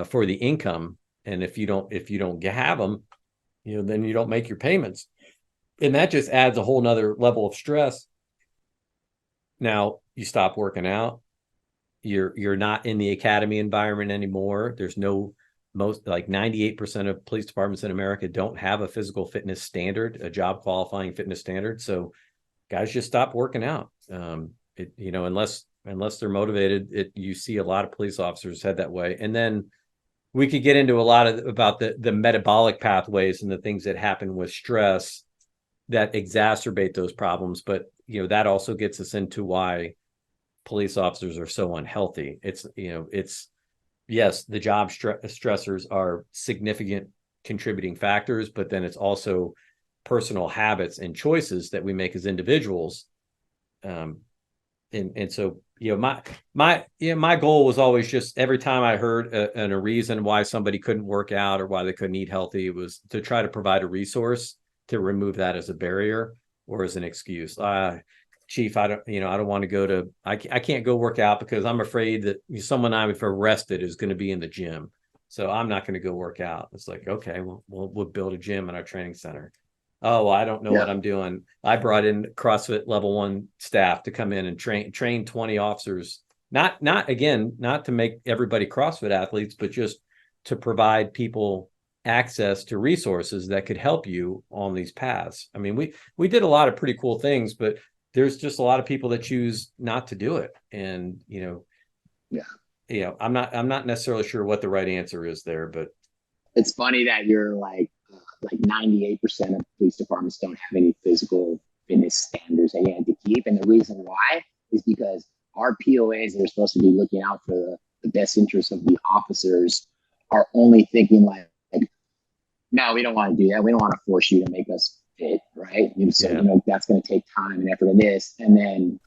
for the income. And if you don't have them, then you don't make your payments, and that just adds a whole nother level of stress. Now you stop working out. You're not in the academy environment anymore. There's no most like 98% of police departments in America don't have a physical fitness standard, a job qualifying fitness standard. So guys just stop working out. Unless they're motivated, you see a lot of police officers head that way. And then we could get into a lot about the metabolic pathways and the things that happen with stress that exacerbate those problems. But that also gets us into why police officers are so unhealthy. It's yes, the job stressors are significant contributing factors, but then it's also personal habits and choices that we make as individuals. And so my goal was always just every time I heard a reason why somebody couldn't work out or why they couldn't eat healthy, it was to try to provide a resource to remove that as a barrier or as an excuse. Chief, I don't want to go to, I can't go work out because I'm afraid that someone I've arrested is going to be in the gym. So I'm not going to go work out. It's like, okay, well, we'll build a gym in our training center. Oh, well, I don't know what Yeah. I'm doing. I brought in CrossFit level 1 staff to come in and train 20 officers. Not again, not to make everybody CrossFit athletes, but just to provide people access to resources that could help you on these paths. I mean, we did a lot of pretty cool things, but there's just a lot of people that choose not to do it. And, Yeah. I'm not necessarily sure what the right answer is there, but It's funny that you're like 98% of police departments don't have any physical fitness standards that you had to keep. And the reason why is because our POAs that are supposed to be looking out for the best interests of the officers are only thinking like, no, we don't want to do that. We don't want to force you to make us fit, right? So, yeah, that's going to take time and effort in this. And then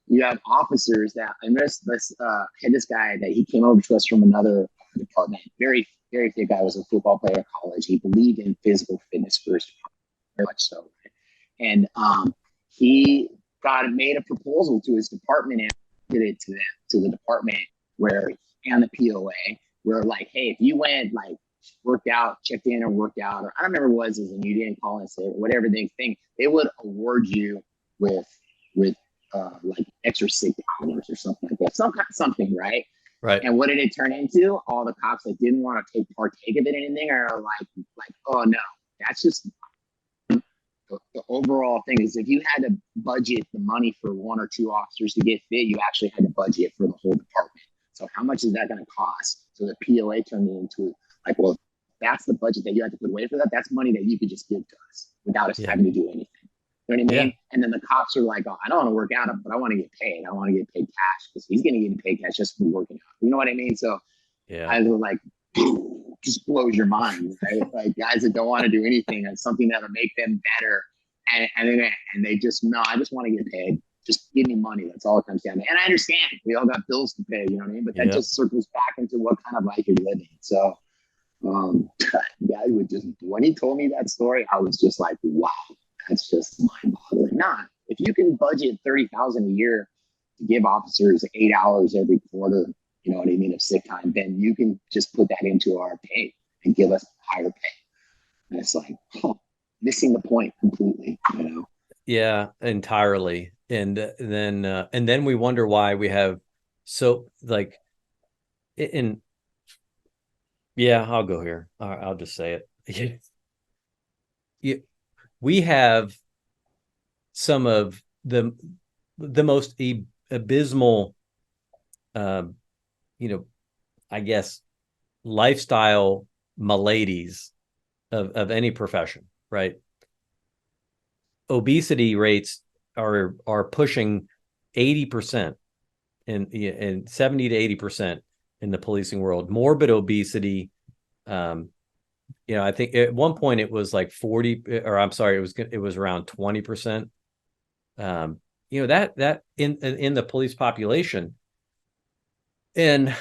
you have officers that, and had this guy that he came over to us from another department, very, very fit guy, was a football player at college. He believed in physical fitness first, very much so. And he made a proposal to his department and did it to the department where, and the POA, where like, hey, if you went like worked out, checked in or worked out, or I don't remember what it was, and you didn't call and say whatever they think, they would award you with like extra sick hours or something like that, something, right? right. And what did it turn into? All the cops that didn't want to partake of it, anything, are like, oh no, that's just the overall thing is if you had to budget the money for one or two officers to get fit, you actually had to budget for the whole department. So how much is that going to cost? So the POA turned it into like, well, that's the budget that you have to put away for that. That's money that you could just give to us without us Yeah. having to do anything. You know what I Yeah. mean? And then the cops are like, oh, I don't want to work out, but I want to get paid. I want to get paid cash because he's going to get paid cash just for working out. You know what I mean? So Yeah. I was like, just blows your mind, right? Like guys that don't want to do anything and something that'll make them better. And they just, no, I just want to get paid. Just give me money. That's all it comes down to. And I understand we all got bills to pay, you know what I mean? But that Yeah. just circles back into what kind of life you're living. So, yeah, I would just, when he told me that story, I was just like, wow, that's just mind boggling. Nah, if you can budget 30,000 a year to give officers 8 hours every quarter, you know what I mean, of sick time, then you can just put that into our pay and give us higher pay. And it's like, missing the point completely, you know? Yeah, entirely. And then we wonder why we have so like in yeah, I'll go here. I'll just say it. Yeah, we have some of the most abysmal uh, you know, I guess lifestyle maladies of any profession, right? Obesity rates are pushing 80% in 70 to 80% in the policing world. Morbid obesity, I think at one point it was like 40, or I'm sorry, it was around 20%. That in the police population. And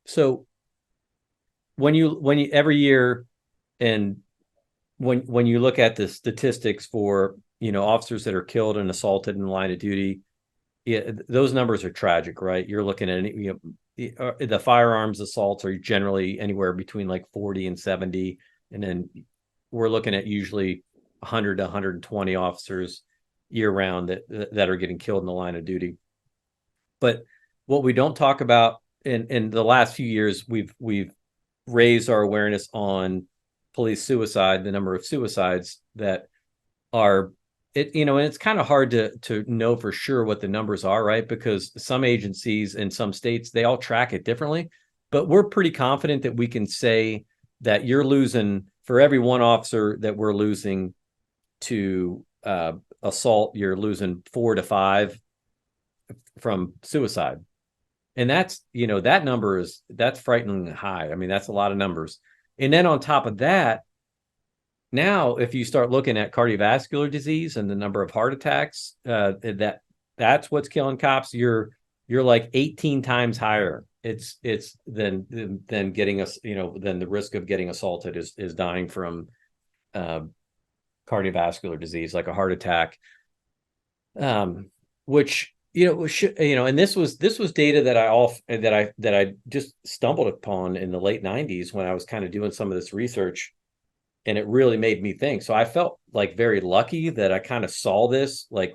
so when you every year, and when you look at the statistics for officers that are killed and assaulted in the line of duty, yeah, those numbers are tragic, right? You're looking at the firearms assaults are generally anywhere between like 40 and 70, and then we're looking at usually 100 to 120 officers year round that are getting killed in the line of duty. But what we don't talk about in the last few years, we've raised our awareness on police suicide, the number of suicides that are and it's kind of hard to know for sure what the numbers are, right? Because some agencies in some states, they all track it differently, but we're pretty confident that we can say that you're losing, for every one officer that we're losing to assault, you're losing 4 to 5 from suicide. And that number that's frighteningly high. I mean, that's a lot of numbers. And then on top of that, now, if you start looking at cardiovascular disease and the number of heart attacks, that's what's killing cops. You're like 18 times higher. It's than getting us, than the risk of getting assaulted is dying from cardiovascular disease, like a heart attack. Which and this was data that I just stumbled upon in the late 90s when I was kind of doing some of this research, and it really made me think. So I felt like very lucky that I kind of saw this like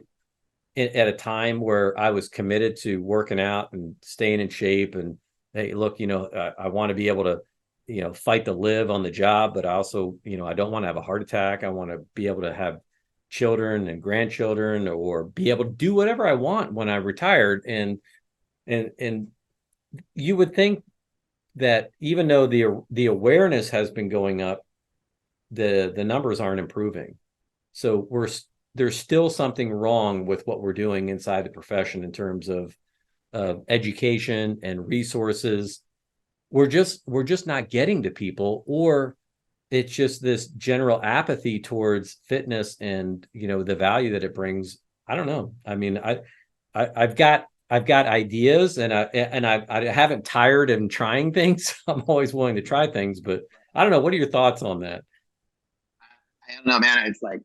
at a time where I was committed to working out and staying in shape. And hey, look, I want to be able to, fight to live on the job, but I also, I don't want to have a heart attack. I want to be able to have children and grandchildren, or be able to do whatever I want when I retired. And you would think that even though the awareness has been going up, the numbers aren't improving. So there's still something wrong with what we're doing inside the profession in terms of education and resources. We're just not getting to people, or it's just this general apathy towards fitness and the value that it brings. I don't know. I mean, I've got ideas, and I haven't tired of trying things. I'm always willing to try things, but I don't know. What are your thoughts on that? I don't know, man. It's like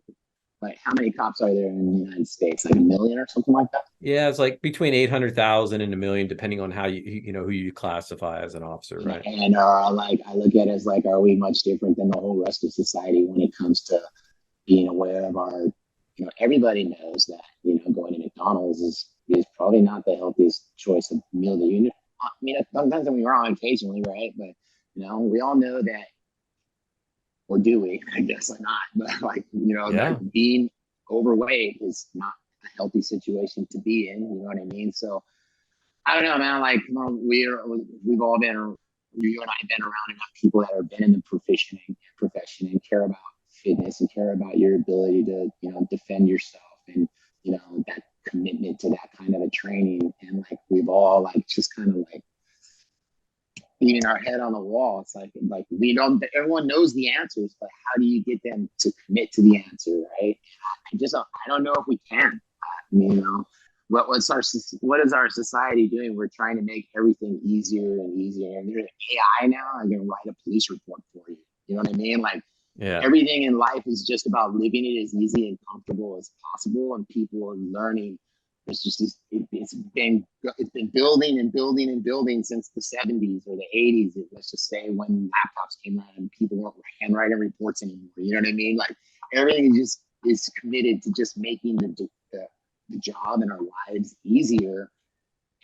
how many cops are there in the United States? Like a million or something like that? Yeah, it's like between 800,000 and a million, depending on how who you classify as an officer, right? And like I look at it as like, are we much different than the whole rest of society when it comes to being aware of our, everybody knows that, going to McDonald's is probably not the healthiest choice of meal that you. I mean, sometimes when we're on occasionally, right? But we all know that, or do we? I guess not. But like, Yeah. like being overweight is not a healthy situation to be in. You know what I mean? So I don't know, man. Like we've all been you and I have been around enough people that have been in the profession and care about fitness and care about your ability to, defend yourself and, that commitment to that kind of a training. And like, we've all like, just kind of like beating our head on the wall. It's like we don't, everyone knows the answers, but how do you get them to commit to the answer? Right. I don't know if we can, what is our society doing? We're trying to make everything easier and easier. And there's AI now. I'm going to write a police report for you. You know what I mean? Like, Yeah. everything in life is just about living it as easy and comfortable as possible. And people are learning. It's been building and building and building since the 70s or the 80s. Let's just say when laptops came out and people weren't handwriting reports anymore. You know what I mean? Like, everything just is committed to just making the job and our lives easier.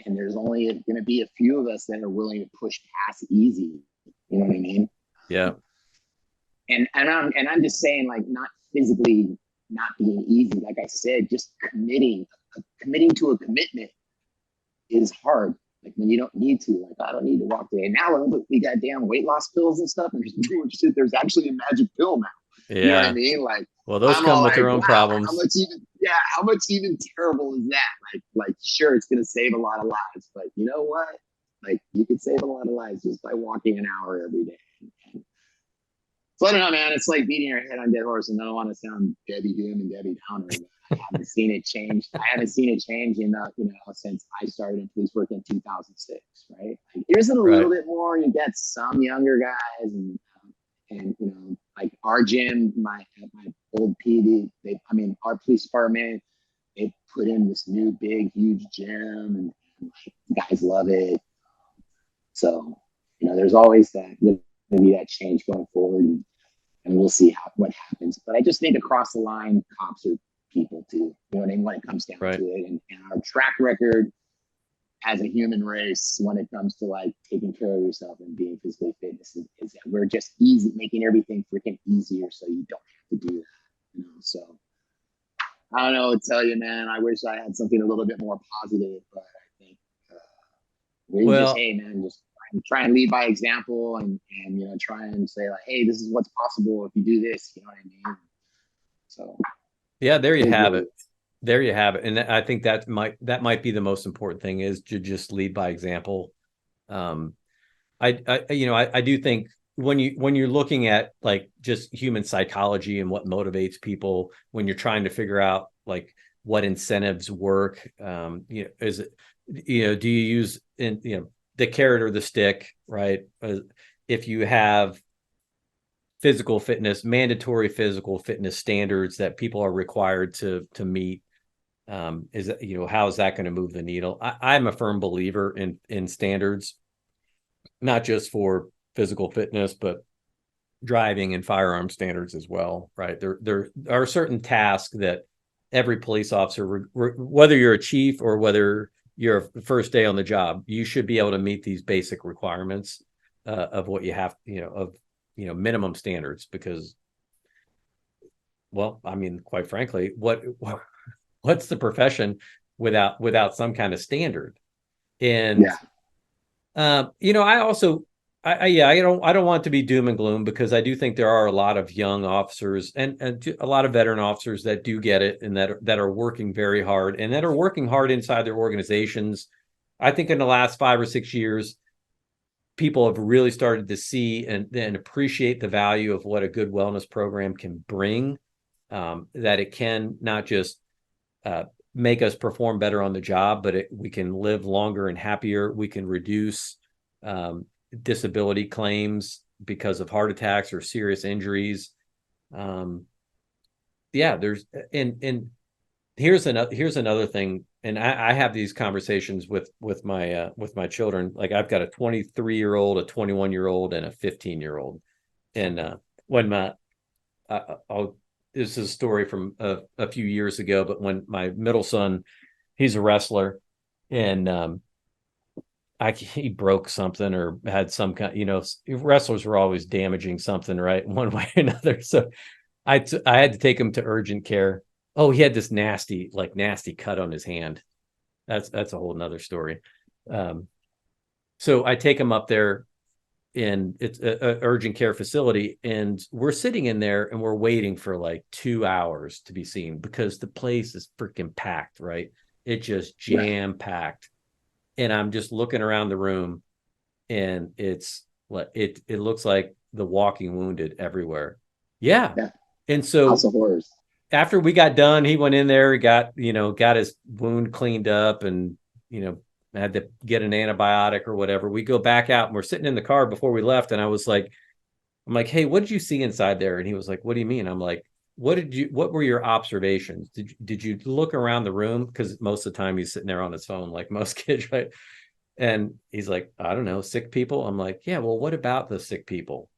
And there's only going to be a few of us that are willing to push past easy. You know what I mean? Yeah. And I'm just saying, like, not physically not being easy. Like I said, just committing to a commitment is hard. Like, when you don't need to. Like, I don't need to walk today. Now we got damn weight loss pills and stuff, and there's actually a magic pill now. Yeah. You know what I mean? Like, well, those I'm come with like, their own wow, problems. how much even terrible is that? Like, sure, it's gonna save a lot of lives, but you know what? Like, you could save a lot of lives just by walking an hour every day. So I don't know, man. It's like beating your head on dead horse, and I don't want to sound Debbie Doom and Debbie Downer, but I haven't seen it change. I haven't seen it change since I started in police work in 2006. Right? Like, here's a little bit more. You get some younger guys, and like our gym, my old PD. Our police department. They put in this new big, huge gym, and guys love it. So there's always that. Maybe that change going forward, and we'll see what happens. But I just think across the line, cops are people too. You know what I mean? When it comes down to it, and our track record as a human race, when it comes to like taking care of yourself and being physically fit, is that we're just making everything freaking easier, so you don't have to do that. So I don't know what to tell you, man. I wish I had something a little bit more positive, but I think just try and lead by example, and try and say, like, hey, this is what's possible if you do this. You know what I mean? So yeah, there you have it. There you have it. And I think that might be the most important thing, is to just lead by example. I do think when you're looking at like just human psychology and what motivates people, when you're trying to figure out like what incentives work, is it, do you use the carrot or the stick, right? If you have mandatory physical fitness standards that people are required to meet, how is that going to move the needle? I'm a firm believer in standards, not just for physical fitness, but driving and firearm standards as well, right? There are certain tasks that every police officer, whether you're a chief or whether your first day on the job, you should be able to meet these basic requirements of what you have, minimum standards, because, well, I mean, quite frankly, what's the profession without some kind of standard? And, I don't want to be doom and gloom, because I do think there are a lot of young officers and a lot of veteran officers that do get it, and that are working very hard, and that are working hard inside their organizations. I think in the last 5 or 6 years, people have really started to see and appreciate the value of what a good wellness program can bring, that it can not just make us perform better on the job, but we can live longer and happier. We can reduce disability claims because of heart attacks or serious injuries. There's and here's another thing. And I have these conversations with my children. Like, I've got a 23-year-old, a 21-year-old, and a 15-year-old. And this is a story from a few years ago, but when my middle son, he's a wrestler, and he broke something or had some kind, wrestlers were always damaging something, right? One way or another. So I had to take him to urgent care. Oh, he had this nasty cut on his hand. That's a whole nother story. So I take him up there, and it's a urgent care facility, and we're sitting in there and we're waiting for like 2 hours to be seen because the place is freaking packed, right? It just Right. jam packed. And I'm just looking around the room, and it's like it looks like the walking wounded everywhere. Yeah. Yeah. And House so of Horrors. after we got done, he went in there, he got, got his wound cleaned up, and, you know, had to get an antibiotic or whatever. We go back out and we're sitting in the car before we left. And I'm like, hey, what did you see inside there? And he was like, what do you mean? I'm like, what were your observations? Did you look around the room? Because most of the time he's sitting there on his phone, like most kids, right? And he's like, I don't know, sick people. I'm like, yeah, well, what about the sick people?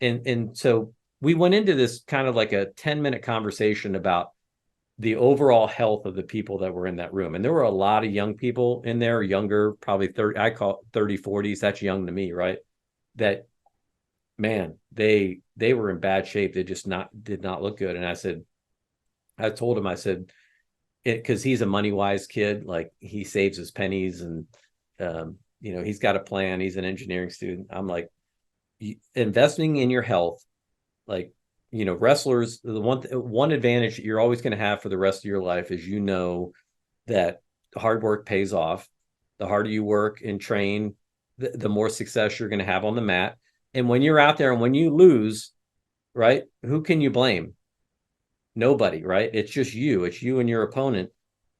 And so we went into this kind of like a 10-minute conversation about the overall health of the people that were in that room. And there were a lot of young people in there, younger, probably 30, I call it 30, 40s. That's young to me, right? That, man, they were in bad shape. They just did not look good. And I told him, I said, because he's a money wise kid, like he saves his pennies, and he's got a plan. He's an engineering student. I'm like, investing in your health, like, wrestlers, the one advantage that you're always going to have for the rest of your life is, that hard work pays off. The harder you work and train, the more success you're going to have on the mat. And when you're out there and when you lose, right, who can you blame? Nobody, right? It's just you. It's you and your opponent.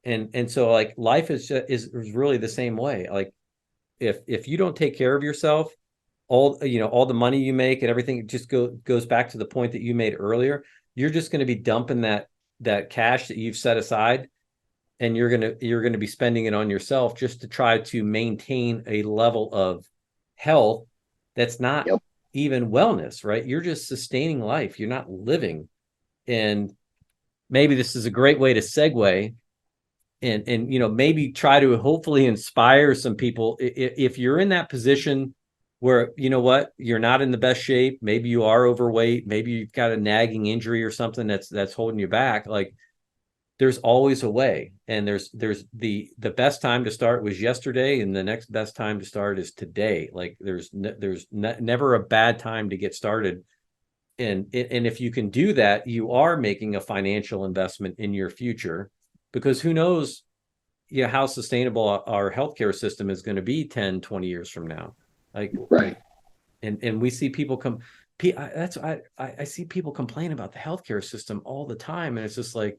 And so, like, life is really the same way. Like, if you don't take care of yourself, all the money you make and everything just goes back to the point that you made earlier. You're just going to be dumping that cash that you've set aside, and you're going to be spending it on yourself just to try to maintain a level of health that's not Yep. even wellness, right? You're just sustaining life. You're not living. And maybe this is a great way to segue, and maybe try to hopefully inspire some people. If you're in that position where, what, you're not in the best shape, maybe you are overweight, maybe you've got a nagging injury or something that's holding you back, like, there's always a way. And there's the best time to start was yesterday, and the next best time to start is today. Like, there's never a bad time to get started. And if you can do that, you are making a financial investment in your future, because who knows, how sustainable our healthcare system is going to be 10, 20 years from now. Like, Right. and we see people I see people complain about the healthcare system all the time. And it's just like,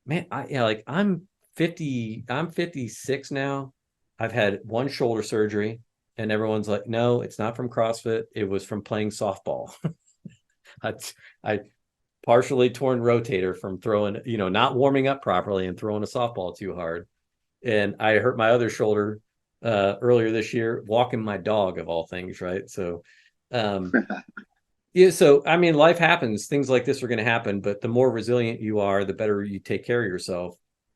man, like, I'm 56 now. I've had one shoulder surgery, and everyone's like, no, it's not from CrossFit. It was from playing softball. I, I partially torn rotator from throwing, not warming up properly and throwing a softball too hard. And I hurt my other shoulder earlier this year walking my dog, of all things, right? So, yeah. So, I mean, life happens. Things like this are going to happen, but the more resilient you are, the better you take care of yourself,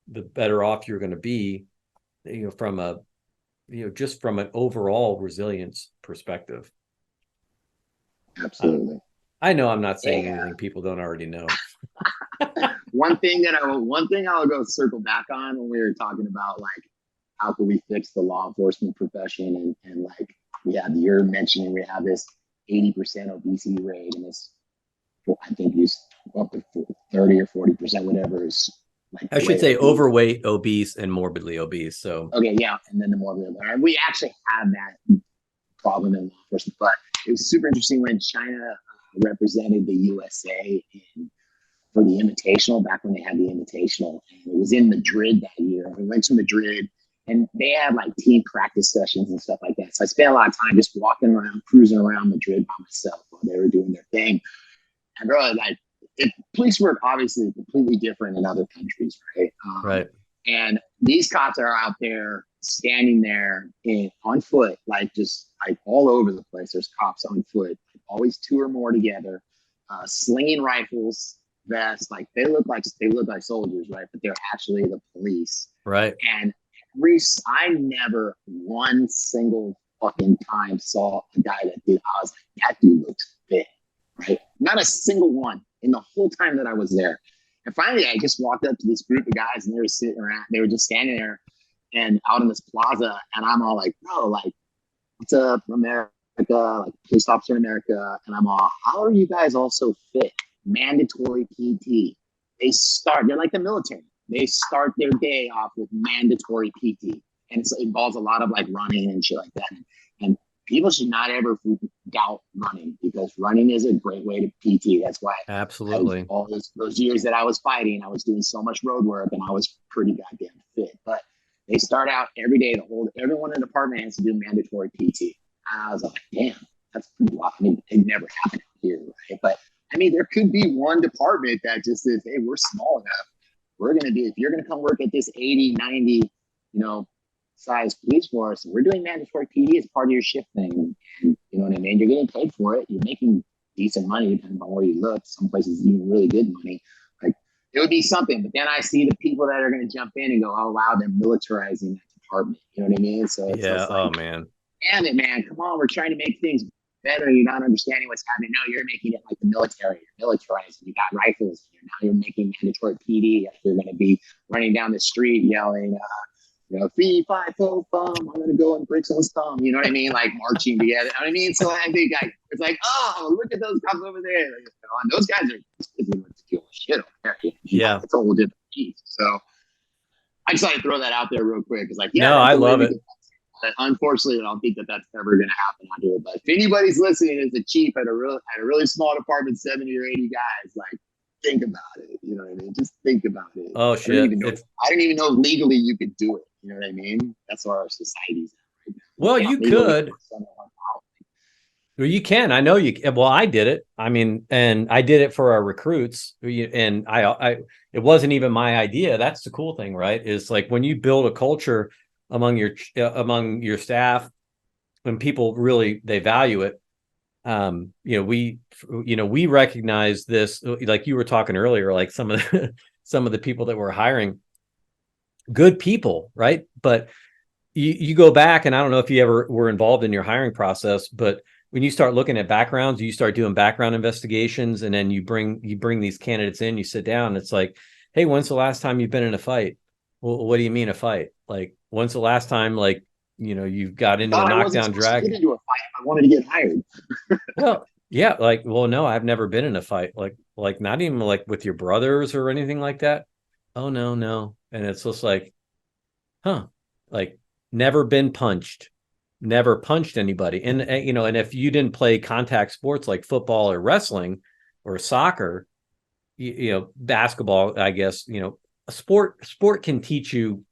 the better off you're going to be, from just from an overall resilience perspective. Uh, Absolutely. I know I'm not saying Yeah. anything people don't already know. One thing I'll go circle back on when we were talking about like how can we fix the law enforcement profession, and like you're mentioning we have this 80% obesity rate, and this, well, I think it's up to 30 or 40%, whatever is like I should way say obese. overweight, obese, and morbidly obese. So, Okay, yeah, and then the more we actually have that problem in law enforcement, but it was super interesting when China represented the USA for the Invitational, back when they had the Invitational. And it was in Madrid that year. We went to Madrid, and they had like team practice sessions and stuff like that. So I spent a lot of time just walking around, cruising around Madrid by myself while they were doing their thing. And bro, like, police work obviously completely different in other countries, right? right. And these cops are out there standing there on foot, like just like all over the place. There's cops on foot, always two or more together, slinging rifles, vests. Like they look like soldiers, right? But they're actually the police. Right. And I never one single fucking time saw a guy that did. I was like, that dude looks fit, right? Not a single one in the whole time that I was there. And finally, I just walked up to this group of guys, and they were sitting around. They were just standing there and out in this plaza. And I'm all like, bro, like, what's up, America? America, like police officer in America, and I'm all, how are you guys all so fit? Mandatory PT. They're like the military. They start their day off with mandatory PT, and it involves a lot of like running and shit like that. And people should not ever doubt running, because running is a great way to PT. That's why Absolutely. all those years that I was fighting, I was doing so much road work and I was pretty goddamn fit. But they start out every day to hold everyone in the department has to do mandatory PT. And I was like, damn, that's pretty wild. I mean, it never happened here, right? But I mean, there could be one department that just says, hey, we're small enough. We're going to be, if you're going to come work at this 80, 90, size police force, we're doing mandatory PD as part of your shift thing. And you know what I mean? You're getting paid for it. You're making decent money depending on where you look. Some places even really good money. Like, it would be something. But then I see the people that are going to jump in and go, oh, wow, they're militarizing that department. You know what I mean? So it's Yeah. just Oh like, man. damn it, man. Come on. We're trying to make things better. You're not understanding what's happening. No, you're making it like the military. You're militarizing. You got rifles. Now you're making mandatory PD. You're going to be running down the street yelling, 3, 5, 4, I'm gonna go and break someone's thumb. You know what I mean? Like marching together. You know what I mean? So I think it's like, oh, look at those cops over there. Like, and those guys are to kill shit over there. Yeah. It's a whole different piece. So I just want to throw that out there real quick. It's like, yeah, No, that's I the way love we it. get. But unfortunately, I don't think that that's ever going to happen out here. But if anybody's listening as a chief at a really small department, 70 or 80 guys, like, think about it. You know what I mean? Just think about it. Oh I don't shit. even know. It's I didn't even know legally you could do it. You know what I mean? That's where our society's at right now. You well, can't you legally could. force someone out. Well, you can. I know you can. Well, I did it. I mean, and I did it for our recruits. And it wasn't even my idea. That's the cool thing, right? Is like when you build a culture among your staff, when people really they value it. We recognize this, like you were talking earlier, like some of the some of the people that we're hiring, good people, right? But you go back, and I don't know if you ever were involved in your hiring process, but when you start looking at backgrounds, you start doing background investigations, and then you bring these candidates in, you sit down, it's like, hey, when's the last time you've been in a fight? Well, what do you mean a fight? Like, when's the last time, like, you've got I into a thought I wasn't knockdown supposed to get drag? into a fight. I wanted to get hired. Well, yeah, like, well, no, I've never been in a fight, like not even like with your brothers or anything like that. Oh no, no. And it's just like, huh, like never been punched, never punched anybody. And if you didn't play contact sports like football or wrestling or soccer, basketball, I guess, a sport can teach you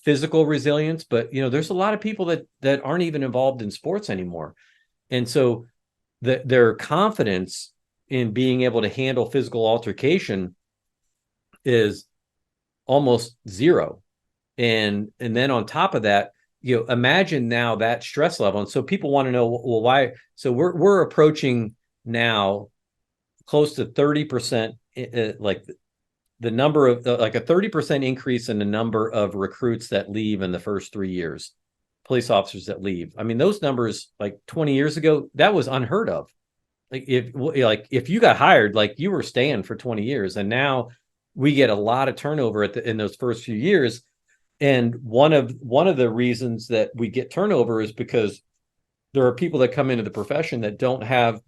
physical resilience, but there's a lot of people that aren't even involved in sports anymore. And so their confidence in being able to handle physical altercation is almost zero. And then on top of that, imagine now that stress level. And so people want to know, well, why? So we're approaching now close to 30%, like the number of like a 30% increase in the number of recruits that leave in the first 3 years, police officers that leave. I mean, those numbers like 20 years ago, that was unheard of. If you got hired, like you were staying for 20 years, and now we get a lot of turnover in those first few years. And one of the reasons that we get turnover is because there are people that come into the profession that don't have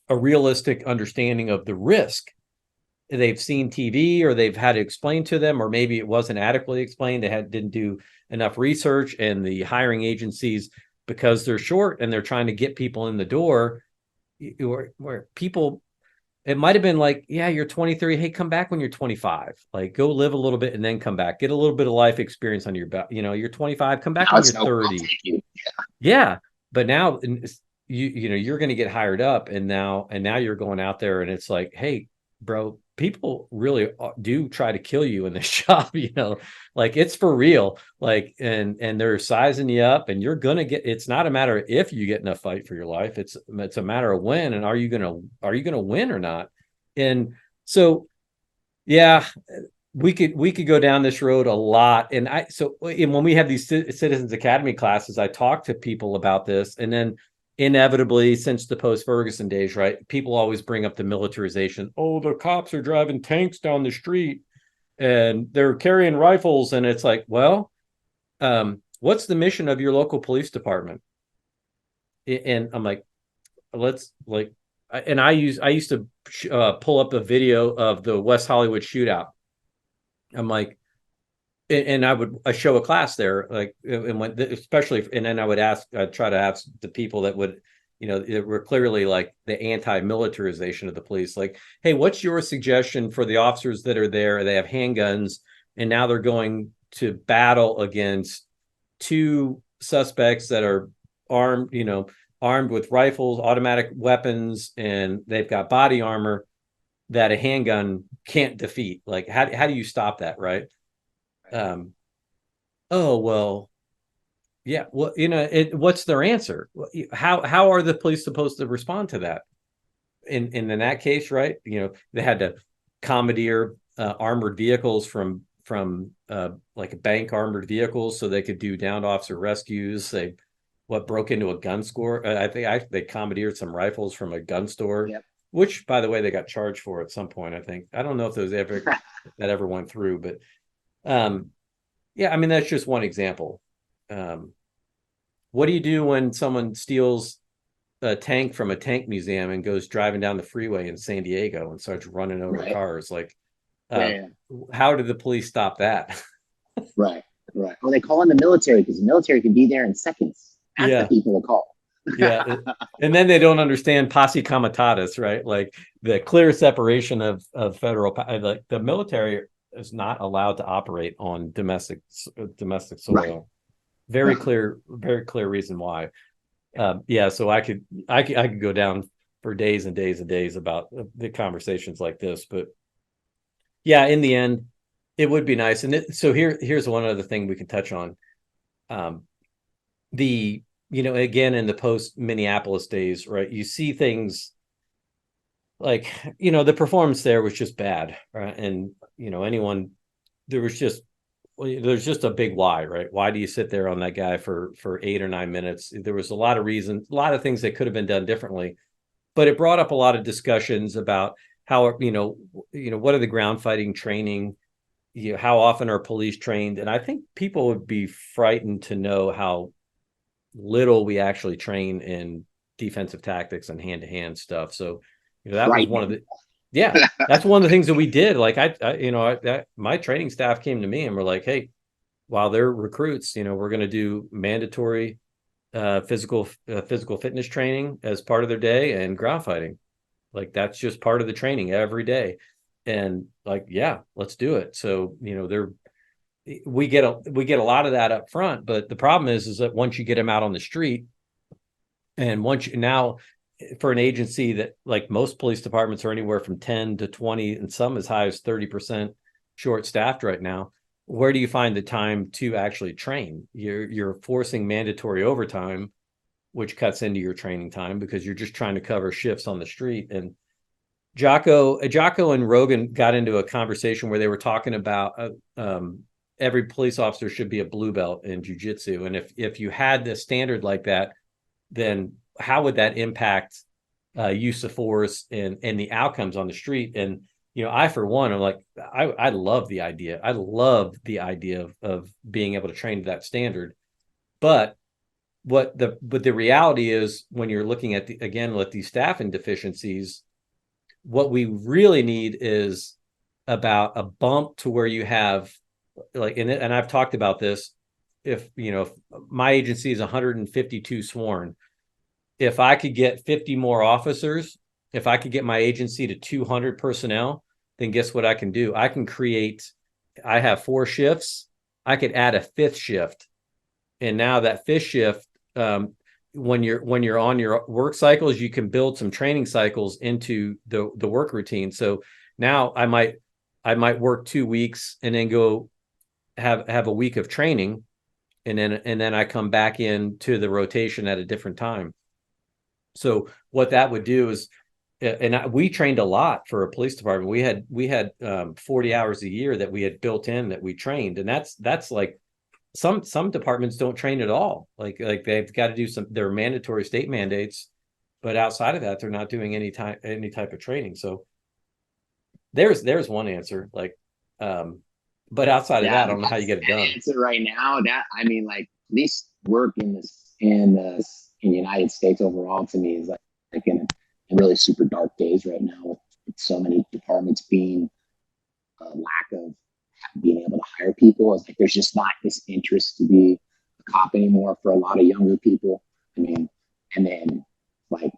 a realistic understanding of the risk. They've seen TV, or they've had it explained to them, or maybe it wasn't adequately explained. Didn't do enough research, and the hiring agencies, because they're short and they're trying to get people in the door, where people, it might have been like, yeah, you're 23. Hey, come back when you're 25. Like, go live a little bit and then come back. Get a little bit of life experience under your belt. You're 25. Come back Now when it's you're no, we'll 30. take you. Yeah, but now you're going to get hired up, and now you're going out there, and it's like, hey, bro, people really do try to kill you in this job. Like it's for real. Like, and they're sizing you up, and you're gonna get. It's not a matter of if you get in a fight for your life. It's a matter of when, and are you gonna win or not? And so, yeah, we could go down this road a lot. And when we have these Citizens Academy classes, I talk to people about this, and then inevitably, since the post-Ferguson days, right, people always bring up the militarization. Oh, the cops are driving tanks down the street and they're carrying rifles, and it's like, well, what's the mission of your local police department? And I'm like, let's like, and I used to pull up a video of the West Hollywood shootout. I'm like, and I show a class there, like, and when, especially, and then I'd try to ask the people that would, that were clearly like the anti-militarization of the police, like, hey, what's your suggestion for the officers that are there? They have handguns, and now they're going to battle against two suspects that are armed, armed with rifles, automatic weapons, and they've got body armor that a handgun can't defeat. Like, how do you stop that, right? Um, oh well, yeah. Well, what's their answer? How are the police supposed to respond to that? In that case, right? They had to commandeer armored vehicles from like bank armored vehicles so they could do downed officer rescues. They broke into a gun store. I think they commandeered some rifles from a gun store, Yep. which, by the way, they got charged for at some point. I think, I don't know if those ever went through, but um, yeah, I mean, that's just one example. Um, what do you do when someone steals a tank from a tank museum and goes driving down the freeway in San Diego and starts running over Right. cars? Like, Yeah, uh, yeah. how did the police stop that? Right. Right. Well, they call in the military because the military can be there in seconds. That's the Yeah, people to call. yeah. And then they don't understand posse comitatus, right? Like the clear separation of federal, like the military is not allowed to operate on domestic Right. soil. Very clear reason why. Yeah, so I could go down for days and days and days about the conversations like this, but yeah, in the end, it would be nice. And so here's one other thing we can touch on. Um, the again, in the post Minneapolis days, right? You see things like, the performance there was just bad, right? And anyone, there was just there's just a big why, right? Why do you sit there on that guy for 8 or 9 minutes? There was a lot of reasons, a lot of things that could have been done differently, but it brought up a lot of discussions about how, what are the ground fighting training, how often are police trained? And I think people would be frightened to know how little we actually train in defensive tactics and hand-to-hand stuff. So, that was one of Frightening. the, yeah, that's one of the things that we did. Like my training staff came to me and were like, hey, while they're recruits, we're going to do mandatory physical fitness training as part of their day, and ground fighting. Like, that's just part of the training every day. And like, yeah, let's do it. So, we get a lot of that up front, but the problem is that once you get them out on the street, and once you now, for an agency that, like, most police departments are anywhere from 10 to 20 and some as high as 30% short staffed right now, where do you find the time to actually train? You're forcing mandatory overtime, which cuts into your training time because you're just trying to cover shifts on the street. And Jocko and Rogan got into a conversation where they were talking about every police officer should be a blue belt in jiu-jitsu. And if you had the standard like that, then how would that impact use of force and the outcomes on the street? And I, for one, am like, I love the idea. I love the idea of being able to train to that standard. But the reality is, when you're looking at these staffing deficiencies, what we really need is about a bump to where you have, like, and I've talked about this. If if my agency is 152 sworn, if I could get 50 more officers, if I could get my agency to 200 personnel, then guess what I can do? I have 4 shifts. I could add a 5th shift. And now that 5th shift, when you're on your work cycles, you can build some training cycles into the work routine. So now I might work 2 weeks and then go have a week of training, and then I come back into the rotation at a different time. So what that would do is, we trained a lot for a police department. We had 40 hours a year that we had built in, that we trained, and that's like, some departments don't train at all. Like they've got to do their mandatory state mandates, but outside of that, they're not doing any type of training. So there's one answer. Like, but outside of that, I Yeah, don't know how you that's get it an done. answer right now. That, I mean, like, police work in this in the in the United States overall to me is like in really super dark days right now with so many departments being lack of being able to hire people. It's like there's just not this interest to be a cop anymore for a lot of younger people. I mean, and then like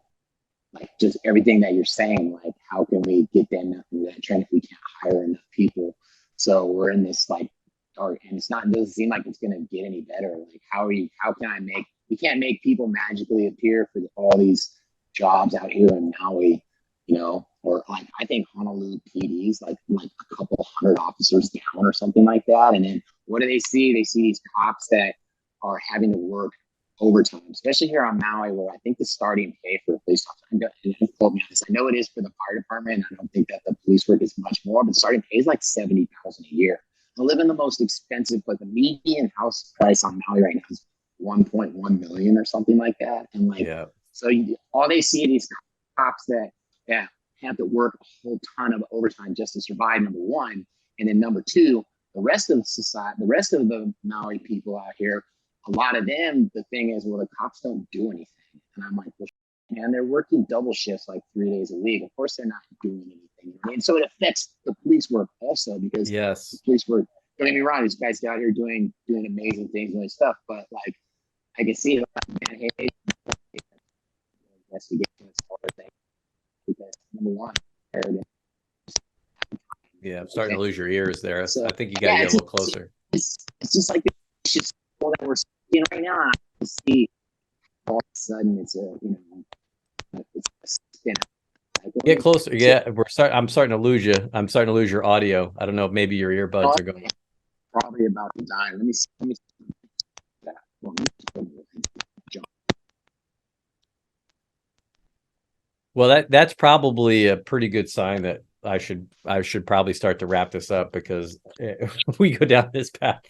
just everything that you're saying, like how can we get them into that trend if we can't hire enough people? So we're in this like dark, and it's not, it doesn't seem like it's gonna get any better. Like how can I make, we can't make people magically appear for all these jobs out here in Maui, you know, or like I think Honolulu PD's like a couple hundred officers down or something like that. And then what do they see? They see these cops that are having to work overtime, especially here on Maui, where I think the starting pay for a police officer, and quote me on this, I know it is for the fire department. I don't think that the police work is much more, but the starting pay is like 70,000 a year. I live in the most expensive, but the median house price on Maui right now is 1.1 million or something like that. And like, Yeah. so all they see are these cops that have to work a whole ton of overtime just to survive. Number one, and then number two, the rest of society, the rest of the Maui people out here, a lot of them, the thing is, well, the cops don't do anything. And I'm like, well, man, they're working double shifts like 3 days a week. Of course, they're not doing anything. And so it affects the police work also because the Yes. police work, don't get me wrong, these guys out here doing amazing things and stuff. But like, I can see, like, man, hey, investigation as far as things because number one, Yeah. I'm starting to lose your ears there. so I think you got to yeah, get a little closer. it's just like it's just that we're seeing right now. And I see all of a sudden it's a it's a spin. Get closer. Yeah, I'm starting to lose you. I'm starting to lose your audio. I don't know if maybe your earbuds are going. Probably about to die. Let me see. That. Well, that's probably a pretty good sign that I should probably start to wrap this up because if we go down this path,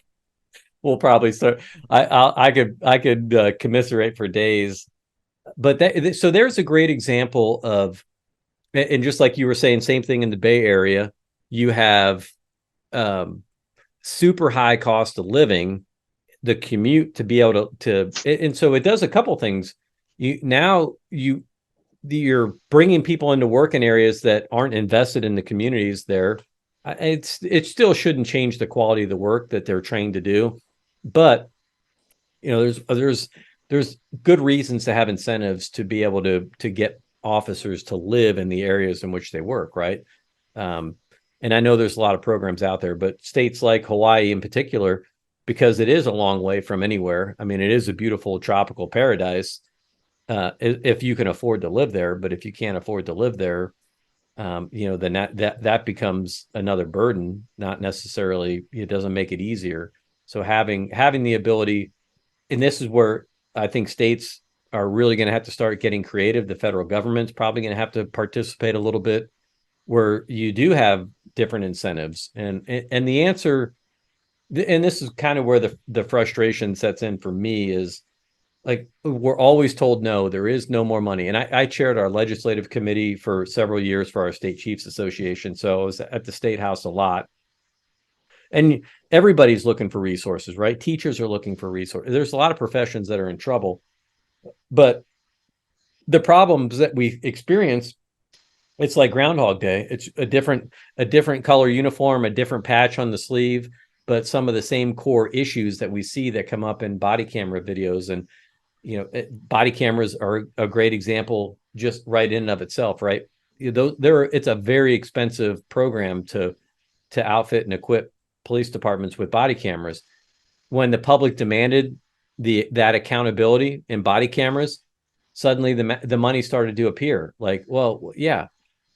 we'll probably start. I could commiserate for days, but so there's a great example of, and just like you were saying, same thing in the Bay Area. You have super high cost of living, the commute to be able to and so it does a couple things. You're bringing people into work in areas that aren't invested in the communities there. It still shouldn't change the quality of the work that they're trained to do, but there's good reasons to have incentives to be able to get officers to live in the areas in which they work, right? And I know there's a lot of programs out there, but states like Hawaii in particular, because it is a long way from anywhere. I mean, it is a beautiful tropical paradise if you can afford to live there. But if you can't afford to live there, then that becomes another burden. Not necessarily, it doesn't make it easier. So having the ability, and this is where I think states are really going to have to start getting creative. The federal government's probably going to have to participate a little bit, where you do have different incentives, and the answer, and this is kind of where the frustration sets in for me, is like we're always told no, there is no more money. And I chaired our legislative committee for several years for our state chiefs association, so I was at the state house a lot, and everybody's looking for resources, right? Teachers are looking for resources. There's a lot of professions that are in trouble, but the problems that we experience, it's like Groundhog Day. It's a different color uniform, a different patch on the sleeve, but some of the same core issues that we see that come up in body camera videos. And body cameras are a great example just right in and of itself, right? It's a very expensive program to outfit and equip police departments with body cameras. When the public demanded that accountability in body cameras, suddenly the money started to appear. Like, well, yeah,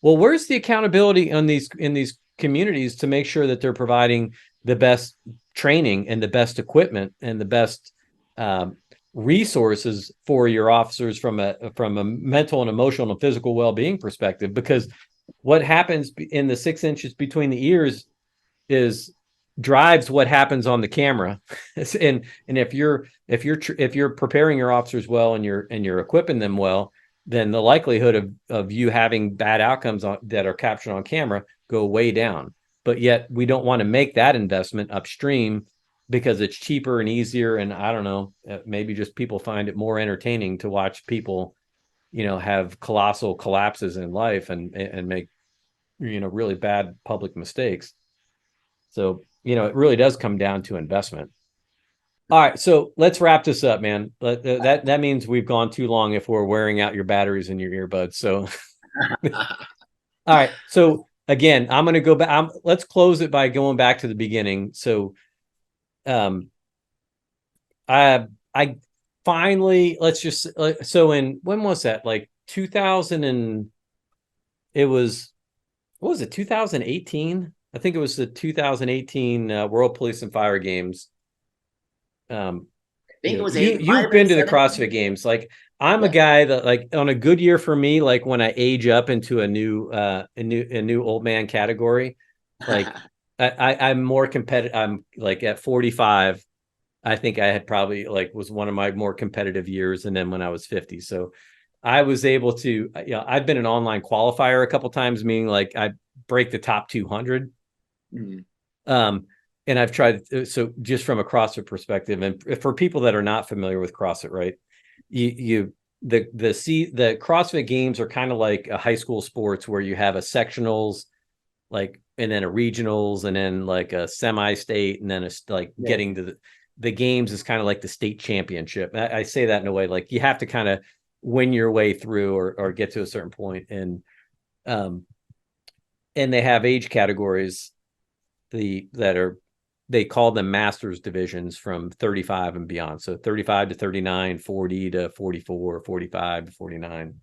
well, where's the accountability in these communities to make sure that they're providing the best training and the best equipment and the best resources for your officers from a mental and emotional and physical well-being perspective? Because what happens in the 6 inches between the ears is drives what happens on the camera. and if you're preparing your officers well and you're equipping them well, then the likelihood of you having bad outcomes that are captured on camera go way down. But yet we don't want to make that investment upstream because it's cheaper and easier. And I don't know, maybe just people find it more entertaining to watch people, have colossal collapses in life and make, really bad public mistakes. So, it really does come down to investment. All right, so let's wrap this up, man. That means we've gone too long if we're wearing out your batteries in your earbuds. So, all right. So again, I'm going to go back. Let's close it by going back to the beginning. So, um, I finally, let's just, so when was that? Like 2000 and it was, what was it? 2018. I think it was the 2018 World Police and Fire Games. Um, I think it was it might you've have been been to the 17. CrossFit Games. Like I'm a Yeah. guy that, like, on a good year for me, like when I age up into a new old man category, like I'm more competitive. I'm like at 45. I think I had probably, like, was one of my more competitive years, and then when I was 50. So I was able to, I've been an online qualifier a couple times, meaning like I break the top 200. Mhm. Um, and I've tried, so just from a CrossFit perspective, and for people that are not familiar with CrossFit, right? The CrossFit Games are kind of like a high school sports where you have a sectionals, like, and then a regionals, and then like a semi-state, and then like Yeah. getting to the games is kind of like the state championship. I say that in a way, like you have to kind of win your way through, or get to a certain point. Um, and they have age categories, they call them masters divisions from 35 and beyond. So 35 to 39, 40 to 44, 45 to 49,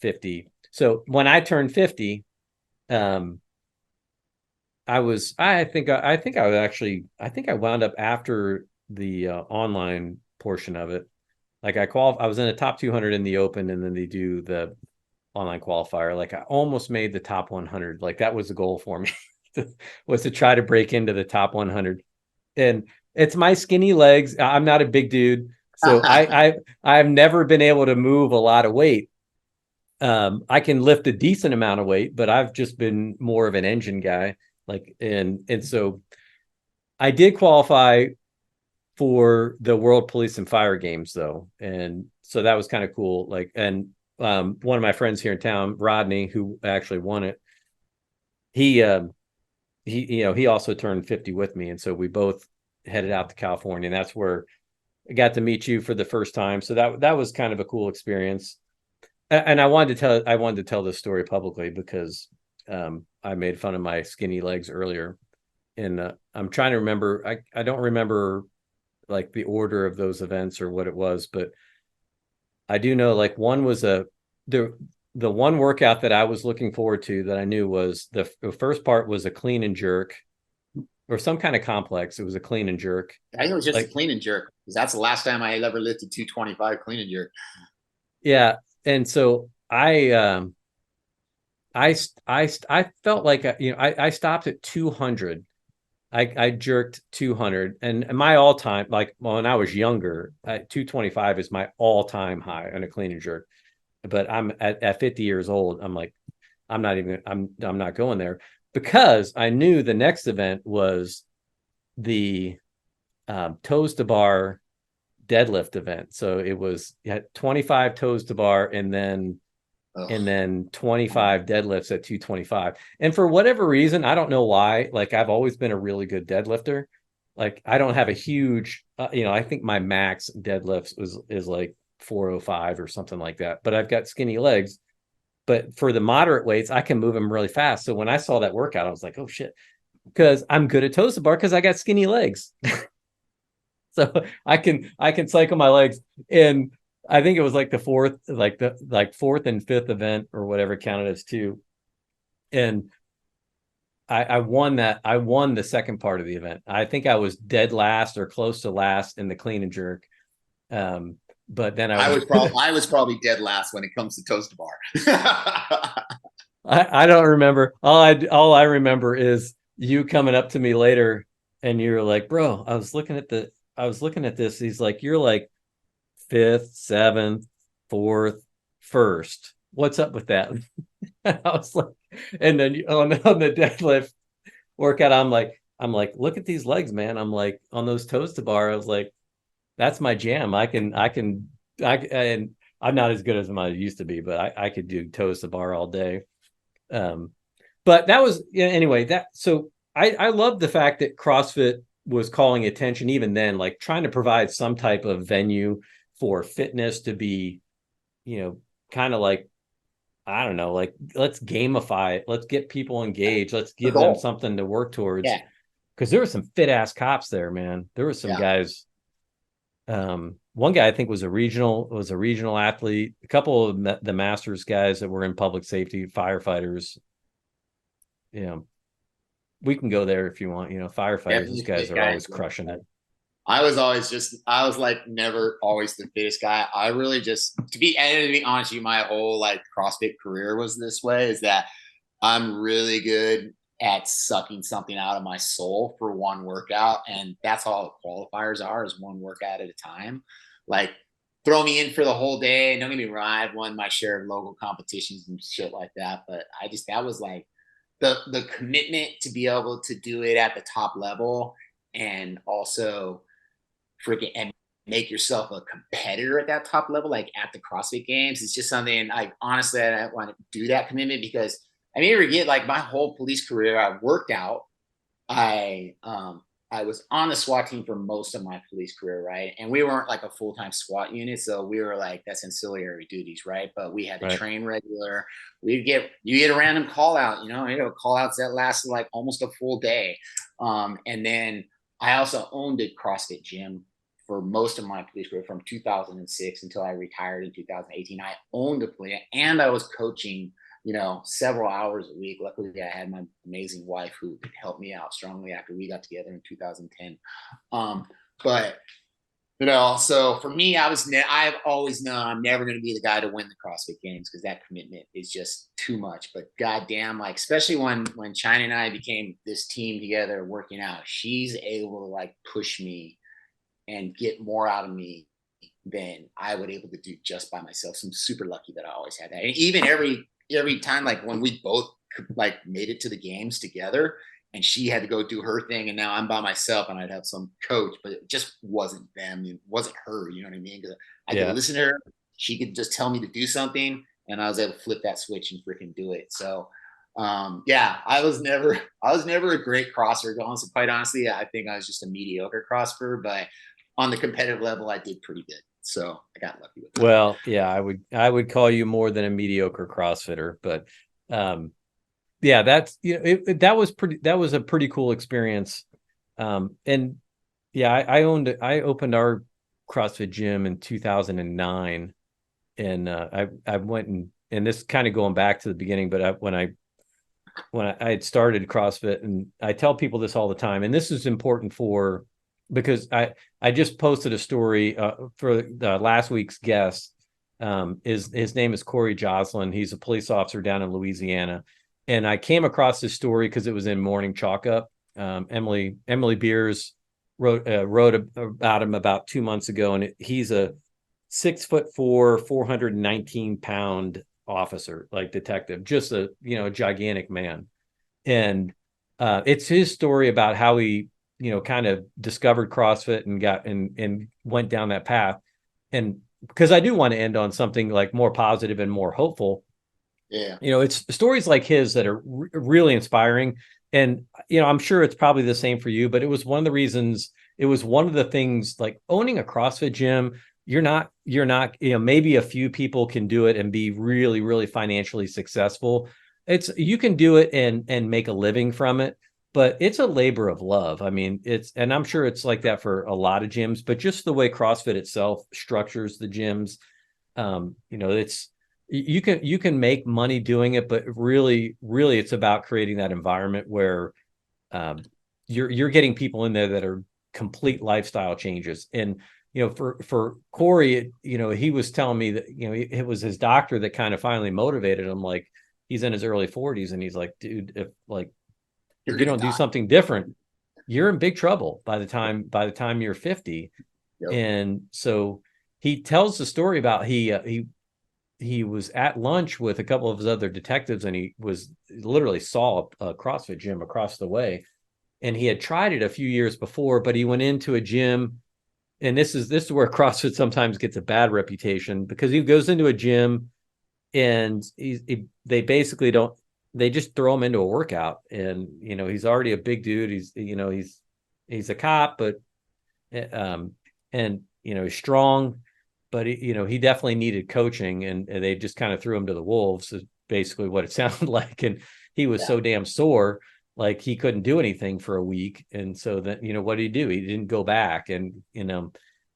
50. So when I turned 50, um, I think I wound up after the online portion of it. Like I was in the top 200 in the open, and then they do the online qualifier. Like I almost made the top 100. Like that was the goal for me, was to try to break into the top 100. And it's my skinny legs. I'm not a big dude, so I've never been able to move a lot of weight. I can lift a decent amount of weight, but I've just been more of an engine guy. Like, and so I did qualify for the World Police and Fire Games though, and so that was kind of cool. Like, and one of my friends here in town, Rodney, who actually won it, he he also turned 50 with me, and so we both headed out to California, and that's where I got to meet you for the first time. So that was kind of a cool experience. And I wanted to tell this story publicly because I made fun of my skinny legs earlier, and I'm trying to remember. I don't remember like the order of those events or what it was, but I do know like one was the the one workout that I was looking forward to that I knew was the first part was a clean and jerk, or some kind of complex. It was a clean and jerk. I think it was just a Like, clean and jerk because that's the last time I ever lifted 225 clean and jerk. yeah. And so I felt like, I stopped at 200. I jerked 200, and my all time, like when I was younger, 225 is my all time high on a clean and jerk. But I'm at 50 years old. I'm like, I'm not going there, because I knew the next event was the toes to bar deadlift event. So it was, you had 25 toes to bar, and then 25 deadlifts at 225. And for whatever reason, I don't know why, like I've always been a really good deadlifter. Like I don't have a huge, I think my max deadlifts is like 405 or something like that. But I've got skinny legs. But for the moderate weights, I can move them really fast. So when I saw that workout, I was like, oh shit, because I'm good at toes to bar because I got skinny legs. So I can cycle my legs. And I think it was like the fourth and fifth event or whatever counted as two. And I won that. I won the second part of the event. I think I was dead last or close to last in the clean and jerk. But then I was probably dead last when it comes to toast to bar. I don't remember. All I remember is you coming up to me later, and you're like, bro, I was looking at this. He's like, you're like fifth, seventh, fourth, first. What's up with that? I was like, and then on the deadlift workout, I'm like, I'm like, look at these legs, man. I'm like, on those toes to bar, I was like, that's my jam. And I'm not as good as I used to be, but I could do toes to bar all day. Um, but that was, yeah, anyway, so I love the fact that CrossFit was calling attention even then, like trying to provide some type of venue for fitness to be, kind of like, I don't know, like let's gamify it. Let's get people engaged. Let's The give them goal. something to work towards. Yeah. Because there were some fit ass cops there, man. There were some Yeah. guys. One guy I think was a regional athlete. A couple of the masters guys that were in public safety, firefighters. We can go there if you want. Firefighters, those Definitely guys fit are guys. always crushing it. I was like never always the fittest guy. I really just, to be honest with you, my whole like CrossFit career was this way, is that I'm really good at sucking something out of my soul for one workout. And that's all qualifiers are, is one workout at a time. Like, throw me in for the whole day. Don't get me wrong, I've won my share of local competitions and shit like that. But that was like the commitment to be able to do it at the top level, and also freaking and make yourself a competitor at that top level, like at the CrossFit Games. It's just something, like, honestly, I don't want to do that commitment, because I mean, forget, like, my whole police career, I worked out. I was on the SWAT team for most of my police career, right? And we weren't like a full-time SWAT unit, so we were like, that's ancillary duties, right? But we had to Right. train regular. You get a random call out, call outs that lasted like almost a full day. And then I also owned a CrossFit gym for most of my police career, from 2006 until I retired in 2018. I owned a place, and I was coaching, several hours a week. Luckily, I had my amazing wife who helped me out strongly after we got together in 2010. But so for me, I've always known I'm never going to be the guy to win the CrossFit Games, because that commitment is just too much. But goddamn, like, especially when China and I became this team together working out, she's able to like push me and get more out of me than I would able to do just by myself. So I'm super lucky that I always had that. And even every time, like when we both like made it to the games together, and she had to go do her thing, and now I'm by myself, and I'd have some coach, but it just wasn't them. It wasn't her. You know what I mean? Because I could listen to her. She could just tell me to do something, and I was able to flip that switch and freaking do it. So I was never a great crosser. Honestly, quite honestly, I think I was just a mediocre crosser, but on the competitive level, I did pretty good. So I got lucky with that. Well, yeah, I would call you more than a mediocre CrossFitter, but yeah, that's, that was a pretty cool experience. And yeah, I opened our CrossFit gym in 2009, and I went and this kind of going back to the beginning, but when I had started CrossFit, and I tell people this all the time, and this is important because I just posted a story for the last week's guest. His name is Corey Joslin. He's a police officer down in Louisiana, and I came across this story because it was in Morning Chalk Up. Emily Beers wrote about him about 2 months ago, and he's a 6'4", 419-pound officer, like detective, just a gigantic man. And it's his story about how he kind of discovered CrossFit and and went down that path. And because I do want to end on something like more positive and more hopeful. Yeah. It's stories like his that are really inspiring. And, I'm sure it's probably the same for you, but it was one of the things, like owning a CrossFit gym. You're not, maybe a few people can do it and be really, really financially successful. You can do it and make a living from it, but it's a labor of love. I mean, and I'm sure it's like that for a lot of gyms, but just the way CrossFit itself structures the gyms, it's, you can make money doing it, but really, really it's about creating that environment where you're getting people in there that are complete lifestyle changes. And, for Corey, he was telling me that, it was his doctor that kind of finally motivated him. Like, he's in his early 40s, and he's like, dude, if you don't do something different, you're in big trouble by the time you're 50. Yep. And so he tells the story about he was at lunch with a couple of his other detectives, and he was literally saw a CrossFit gym across the way. and he had tried it a few years before, but he went into a gym, and this is where CrossFit sometimes gets a bad reputation, because he goes into a gym and they basically don't, they just throw him into a workout, and he's already a big dude. He's a cop, but and he's strong, but he definitely needed coaching, and they just kind of threw him to the wolves, is basically what it sounded like. And he was so damn sore, like he couldn't do anything for a week. And so that, what did he do? He didn't go back. And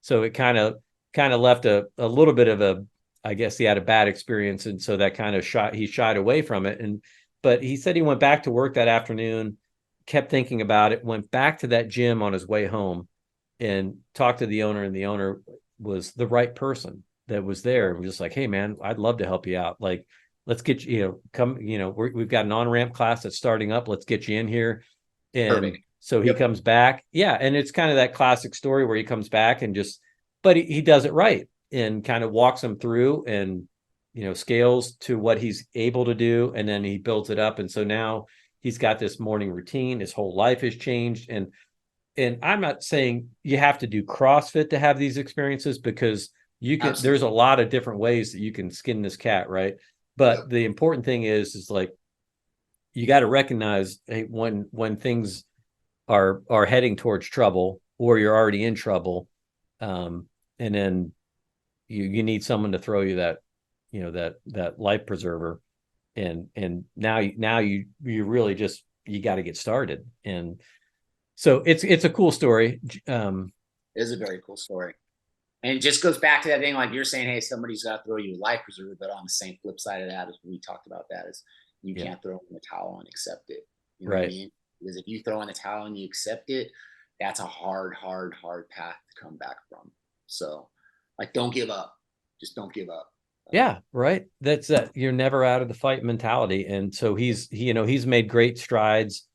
so it kind of left a little bit of a, I guess he had a bad experience, and so that kind of he shied away from it. But he said he went back to work that afternoon, kept thinking about it, went back to that gym on his way home, and talked to the owner, and the owner was the right person that was there. And was just like, hey man, I'd love to help you out. Like, let's get you, come, we've got an on-ramp class that's starting up. Let's get you in here. And perfect. So he comes back. Yeah. And it's kind of that classic story where he comes back and but he does it right, and kind of walks him through, and, scales to what he's able to do. And then he builds it up. And so now he's got this morning routine. His whole life has changed. And I'm not saying you have to do CrossFit to have these experiences, because you can, absolutely, there's a lot of different ways that you can skin this cat, right? But the important thing is like, you got to recognize, hey, when things are heading towards trouble, or you're already in trouble, and then you need someone to throw you that, that life preserver, and now you really just, you got to get started. And so it's a cool story. It is a very cool story. And it just goes back to that thing, like you're saying, hey, somebody's got to throw you a life preserver. But on the same flip side of that, as we talked about, that is, you can't throw in the towel and accept it. You know what I mean? Because if you throw in the towel and you accept it, that's a hard path to come back from. So, like, don't give up. Just don't give up. Yeah, right. That's you're never out of the fight mentality. And so he's made great strides.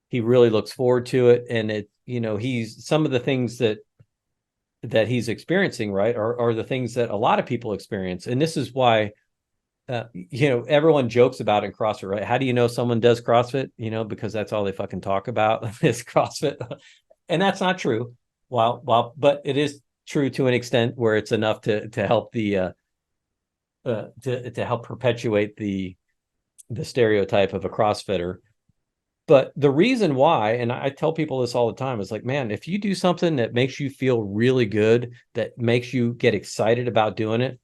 He really looks forward to it. And he's, some of the things that he's experiencing, right, are the things that a lot of people experience. And this is why, everyone jokes about in CrossFit, right? How do you know someone does CrossFit? Because that's all they fucking talk about is CrossFit. And that's not true. But it is true to an extent, where it's enough to help the, to help perpetuate the stereotype of a CrossFitter. But the reason why, and I tell people this all the time, is like, man, if you do something that makes you feel really good, that makes you get excited about doing it,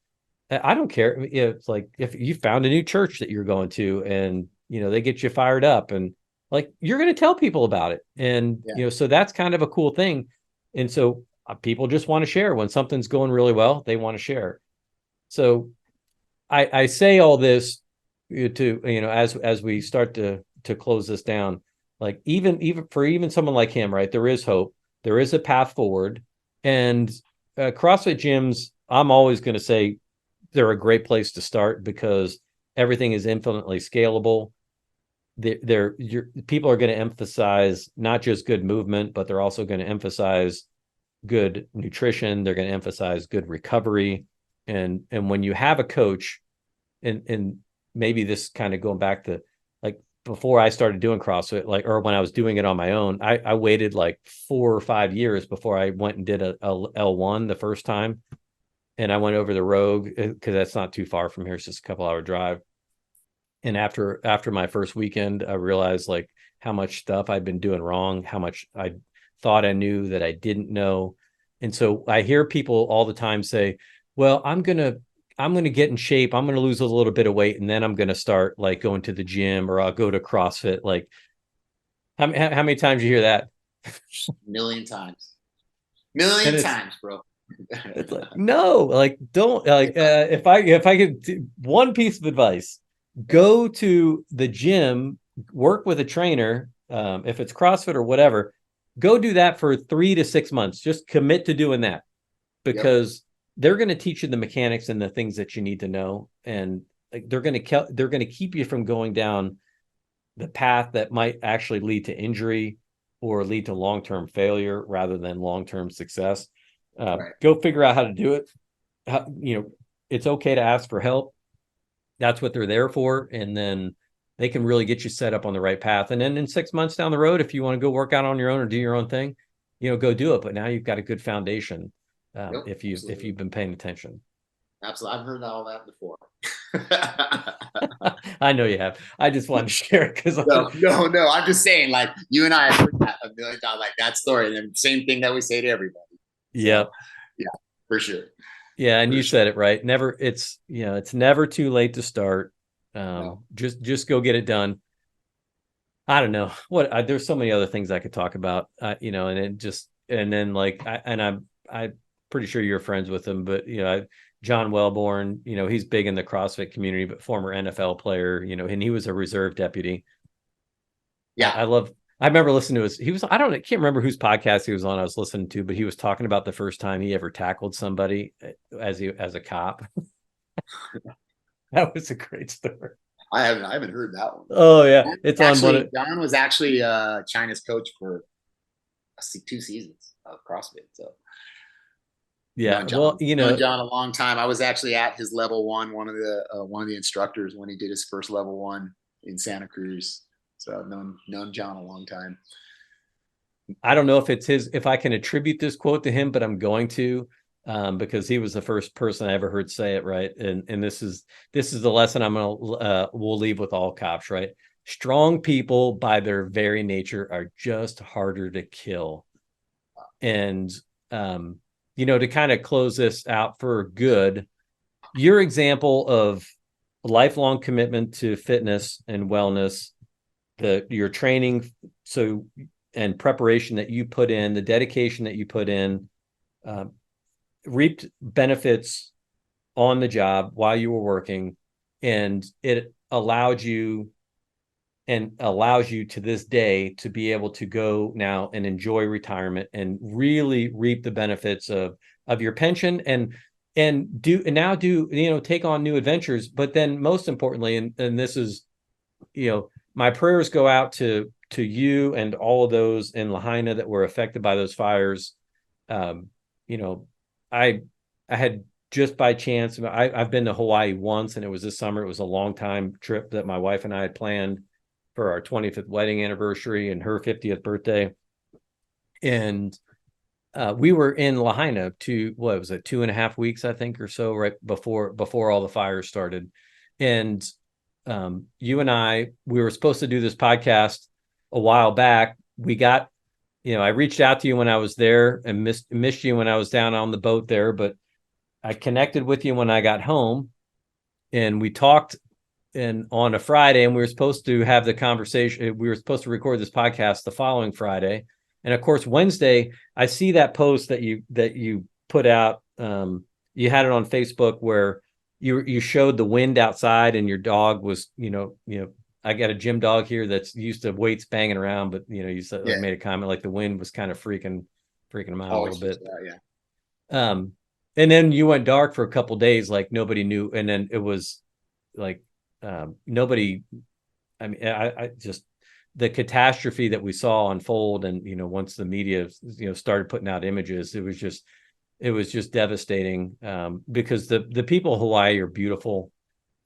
I don't care. It's like, if you found a new church that you're going to, and, they get you fired up, and like, you're going to tell people about it. And, so that's kind of a cool thing. And so people just want to share when something's going really well, they want to share. So I say all this to, as we start to close this down, like, even for someone like him, right, there is hope, there is a path forward. And CrossFit gyms, I'm always going to say, they're a great place to start, because everything is infinitely scalable. People are going to emphasize not just good movement, but they're also going to emphasize good nutrition. They're going to emphasize good recovery. And when you have a coach, and maybe this kind of going back to, like, before I started doing CrossFit, like, or when I was doing it on my own, I waited like 4 or 5 years before I went and did a L1 the first time. And I went over the Rogue, because that's not too far from here. It's just a couple hour drive. And after my first weekend, I realized, like, how much stuff I'd been doing wrong, how much I thought I knew that I didn't know. And so I hear people all the time say, well, I'm going to get in shape. I'm going to lose a little bit of weight, and then I'm going to start, like, going to the gym, or I'll go to CrossFit. Like, how many times you hear that? Million times. Million times, bro. It's like, no, like, don't, like, if I could, one piece of advice, go to the gym, work with a trainer, if it's CrossFit or whatever, go do that for 3 to 6 months. Just commit to doing that, because they're going to teach you the mechanics and the things that you need to know. And, like, they're going to keep you from going down the path that might actually lead to injury, or lead to long-term failure rather than long-term success. Go figure out how to do it. It's okay to ask for help. That's what they're there for. And then, they can really get you set up on the right path. And then in 6 months down the road, if you want to go work out on your own or do your own thing, go do it. But now you've got a good foundation. Yep, If absolutely. you've been paying attention. Absolutely. I've heard all that before. I know you have. I just wanted to share it because no. I'm just saying, like, you and I have heard that a million times, like that story, and the same thing that we say to everybody. Yeah. So, yeah, for sure. Yeah, and For you sure. said it right. Never, it's never too late to start. No. Just go get it done. I don't know what. There's so many other things I could talk about. And then like, I'm pretty sure you're friends with him, but John Wellborn, he's big in the CrossFit community, but former NFL player, and he was a reserve deputy. Yeah. I remember listening to I can't remember whose podcast he was on I was listening to, but he was talking about the first time he ever tackled somebody as a cop. That was a great story. I haven't heard that one. Oh yeah. It's actually, on one. John was actually China's coach for 2 seasons of CrossFit. So yeah, known John a long time. I was actually at his level 1, one of the instructors when he did his first level 1 in Santa Cruz. So I've known John a long time. I don't know if I can attribute this quote to him, but I'm going to, because he was the first person I ever heard say it, right? And this is the lesson we'll leave with all cops, right? Strong people by their very nature are just harder to kill. And to kind of close this out for good, your example of lifelong commitment to fitness and wellness, your training, and preparation that you put in, the dedication that you put in, reaped benefits on the job while you were working, and it allowed you and allows you to this day to be able to go now and enjoy retirement and really reap the benefits of your pension and take on new adventures. But then most importantly, and this is, my prayers go out to you and all of those in Lahaina that were affected by those fires. I had just by chance, I've been to Hawaii once, and it was this summer. It was a long time trip that my wife and I had planned for our 25th wedding anniversary and her 50th birthday. And we were in Lahaina 2.5 weeks, I think, or so, right before all the fires started. And you and we were supposed to do this podcast a while back. I reached out to you when I was there and missed you when I was down on the boat there, but I connected with you when I got home, and we talked on a Friday, and we were supposed to have the conversation. We were supposed to record this podcast the following Friday. And of course, Wednesday, I see that post that you put out. You had it on Facebook where you showed the wind outside, and your dog was, I got a gym dog here that's used to weights banging around, but you said, made a comment like the wind was kind of freaking him out a little bit. Yeah. And then you went dark for a couple of days, like nobody knew. And then it was like, nobody, I mean, I just, the catastrophe that we saw unfold. And, once the media, started putting out images, it was just devastating, because the people of Hawaii are beautiful.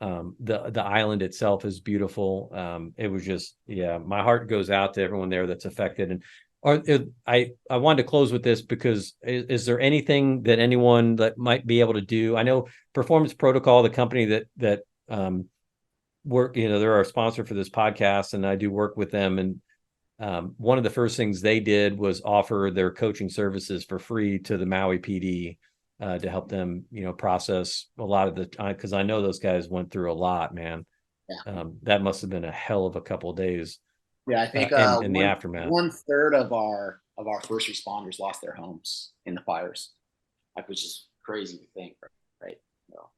The island itself is beautiful. It was just, my heart goes out to everyone there that's affected. And I wanted to close with this because is there anything that anyone that might be able to do? I know Performance Protocol, the company that work, they're our sponsor for this podcast, and I do work with them. And one of the first things they did was offer their coaching services for free to the Maui PD, to help them, process a lot of the time, because I know those guys went through a lot, man. Yeah. That must have been a hell of a couple of days. Yeah, I think in the aftermath, 1/3 of our first responders lost their homes in the fires, which is crazy to think, right? So,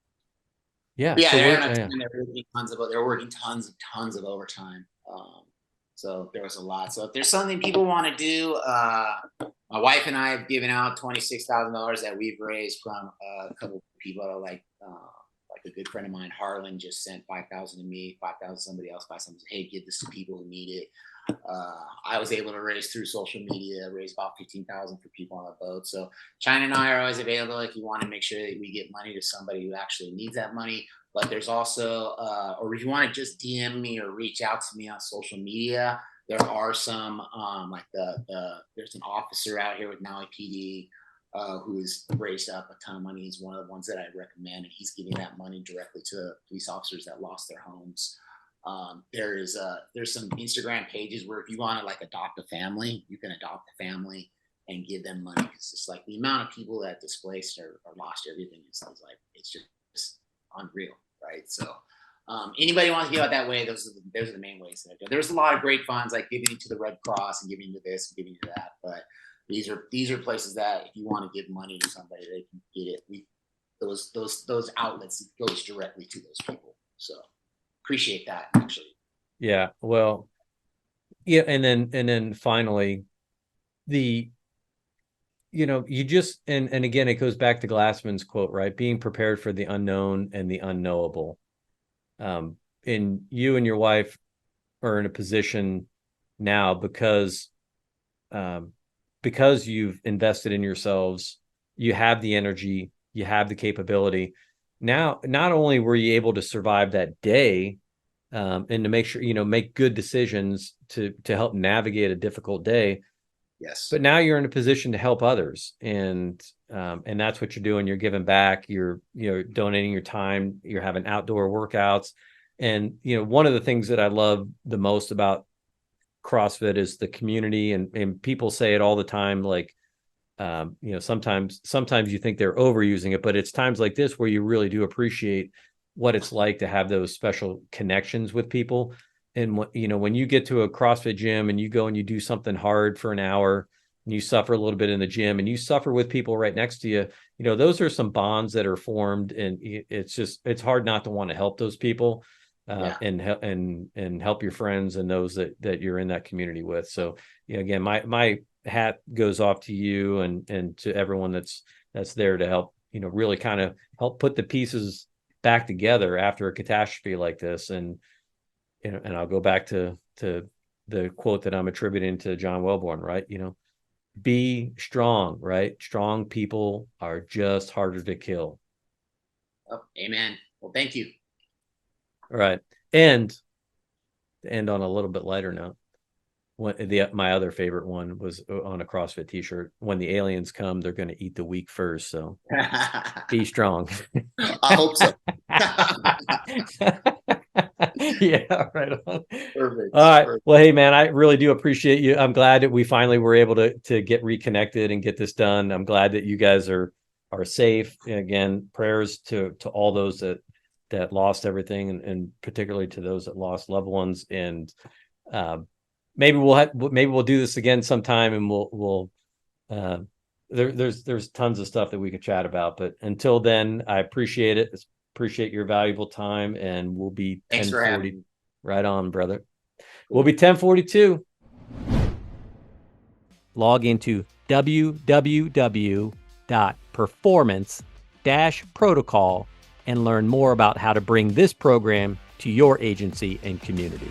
yeah, they're working tons of overtime. So there was a lot. So if there's something people want to do, my wife and I have given out $26,000 that we've raised from a couple of people, like a good friend of mine, Harlan, just sent 5,000 to me, 5,000 to somebody else, 5,000. Hey, give this to people who need it. I was able to raise through social media, raise about 15,000 for people on the boat. So China and I are always available if you want to make sure that we get money to somebody who actually needs that money. But there's also, or if you want to just DM me or reach out to me on social media, there are some like there's an officer out here with Maui PD who's raised up a ton of money. He's one of the ones that I recommend, and he's giving that money directly to police officers that lost their homes. There's some Instagram pages where if you want to like adopt a family, you can adopt a family and give them money. It's just like the amount of people that displaced or lost everything is like it's just unreal, right? So anybody wants to give out that way, those are the main ways that I do. There's a lot of great funds like giving to the Red Cross and giving to this and giving to that, but these are places that if you want to give money to somebody, they can get it. Those outlets goes directly to those people. So appreciate that actually. Yeah. Well, yeah. And then finally, you just, and again, it goes back to Glassman's quote, right? Being prepared for the unknown and the unknowable. And you and your wife are in a position now because you've invested in yourselves, you have the energy, you have the capability. Now, not only were you able to survive that day, and to make sure, make good decisions to help navigate a difficult day. Yes. But now you're in a position to help others. And that's what you're doing. You're giving back, you're donating your time, you're having outdoor workouts. And, one of the things that I love the most about CrossFit is the community, and people say it all the time, like, sometimes you think they're overusing it, but it's times like this where you really do appreciate what it's like to have those special connections with people. And when you get to a CrossFit gym and you go and you do something hard for an hour and you suffer a little bit in the gym and you suffer with people right next to you, those are some bonds that are formed, and it's hard not to want to help those people, and help your friends and those that you're in that community with. So, again, my hat goes off to you and to everyone that's there to help, really kind of help put the pieces back together after a catastrophe like this. And I'll go back to the quote that I'm attributing to John Wellborn, right? Be strong, right? Strong people are just harder to kill. Oh, amen. Well, thank you. All right. And to end on a little bit lighter note, my other favorite one was on a CrossFit t-shirt. When the aliens come, they're going to eat the weak first. So be strong. I hope so. Yeah, right on. Perfect. All right. Perfect. Well, hey man, I really do appreciate you. I'm glad that we finally were able to get reconnected and get this done. I'm glad that you guys are safe. And again, prayers to all those that lost everything, and particularly to those that lost loved ones. And maybe we'll do this again sometime, and we'll there's tons of stuff that we could chat about. But until then, I appreciate it. Appreciate your valuable time, and we'll be 10:40. Right on, brother. We'll be 10:42. Log into www.performance-protocol and learn more about how to bring this program to your agency and community.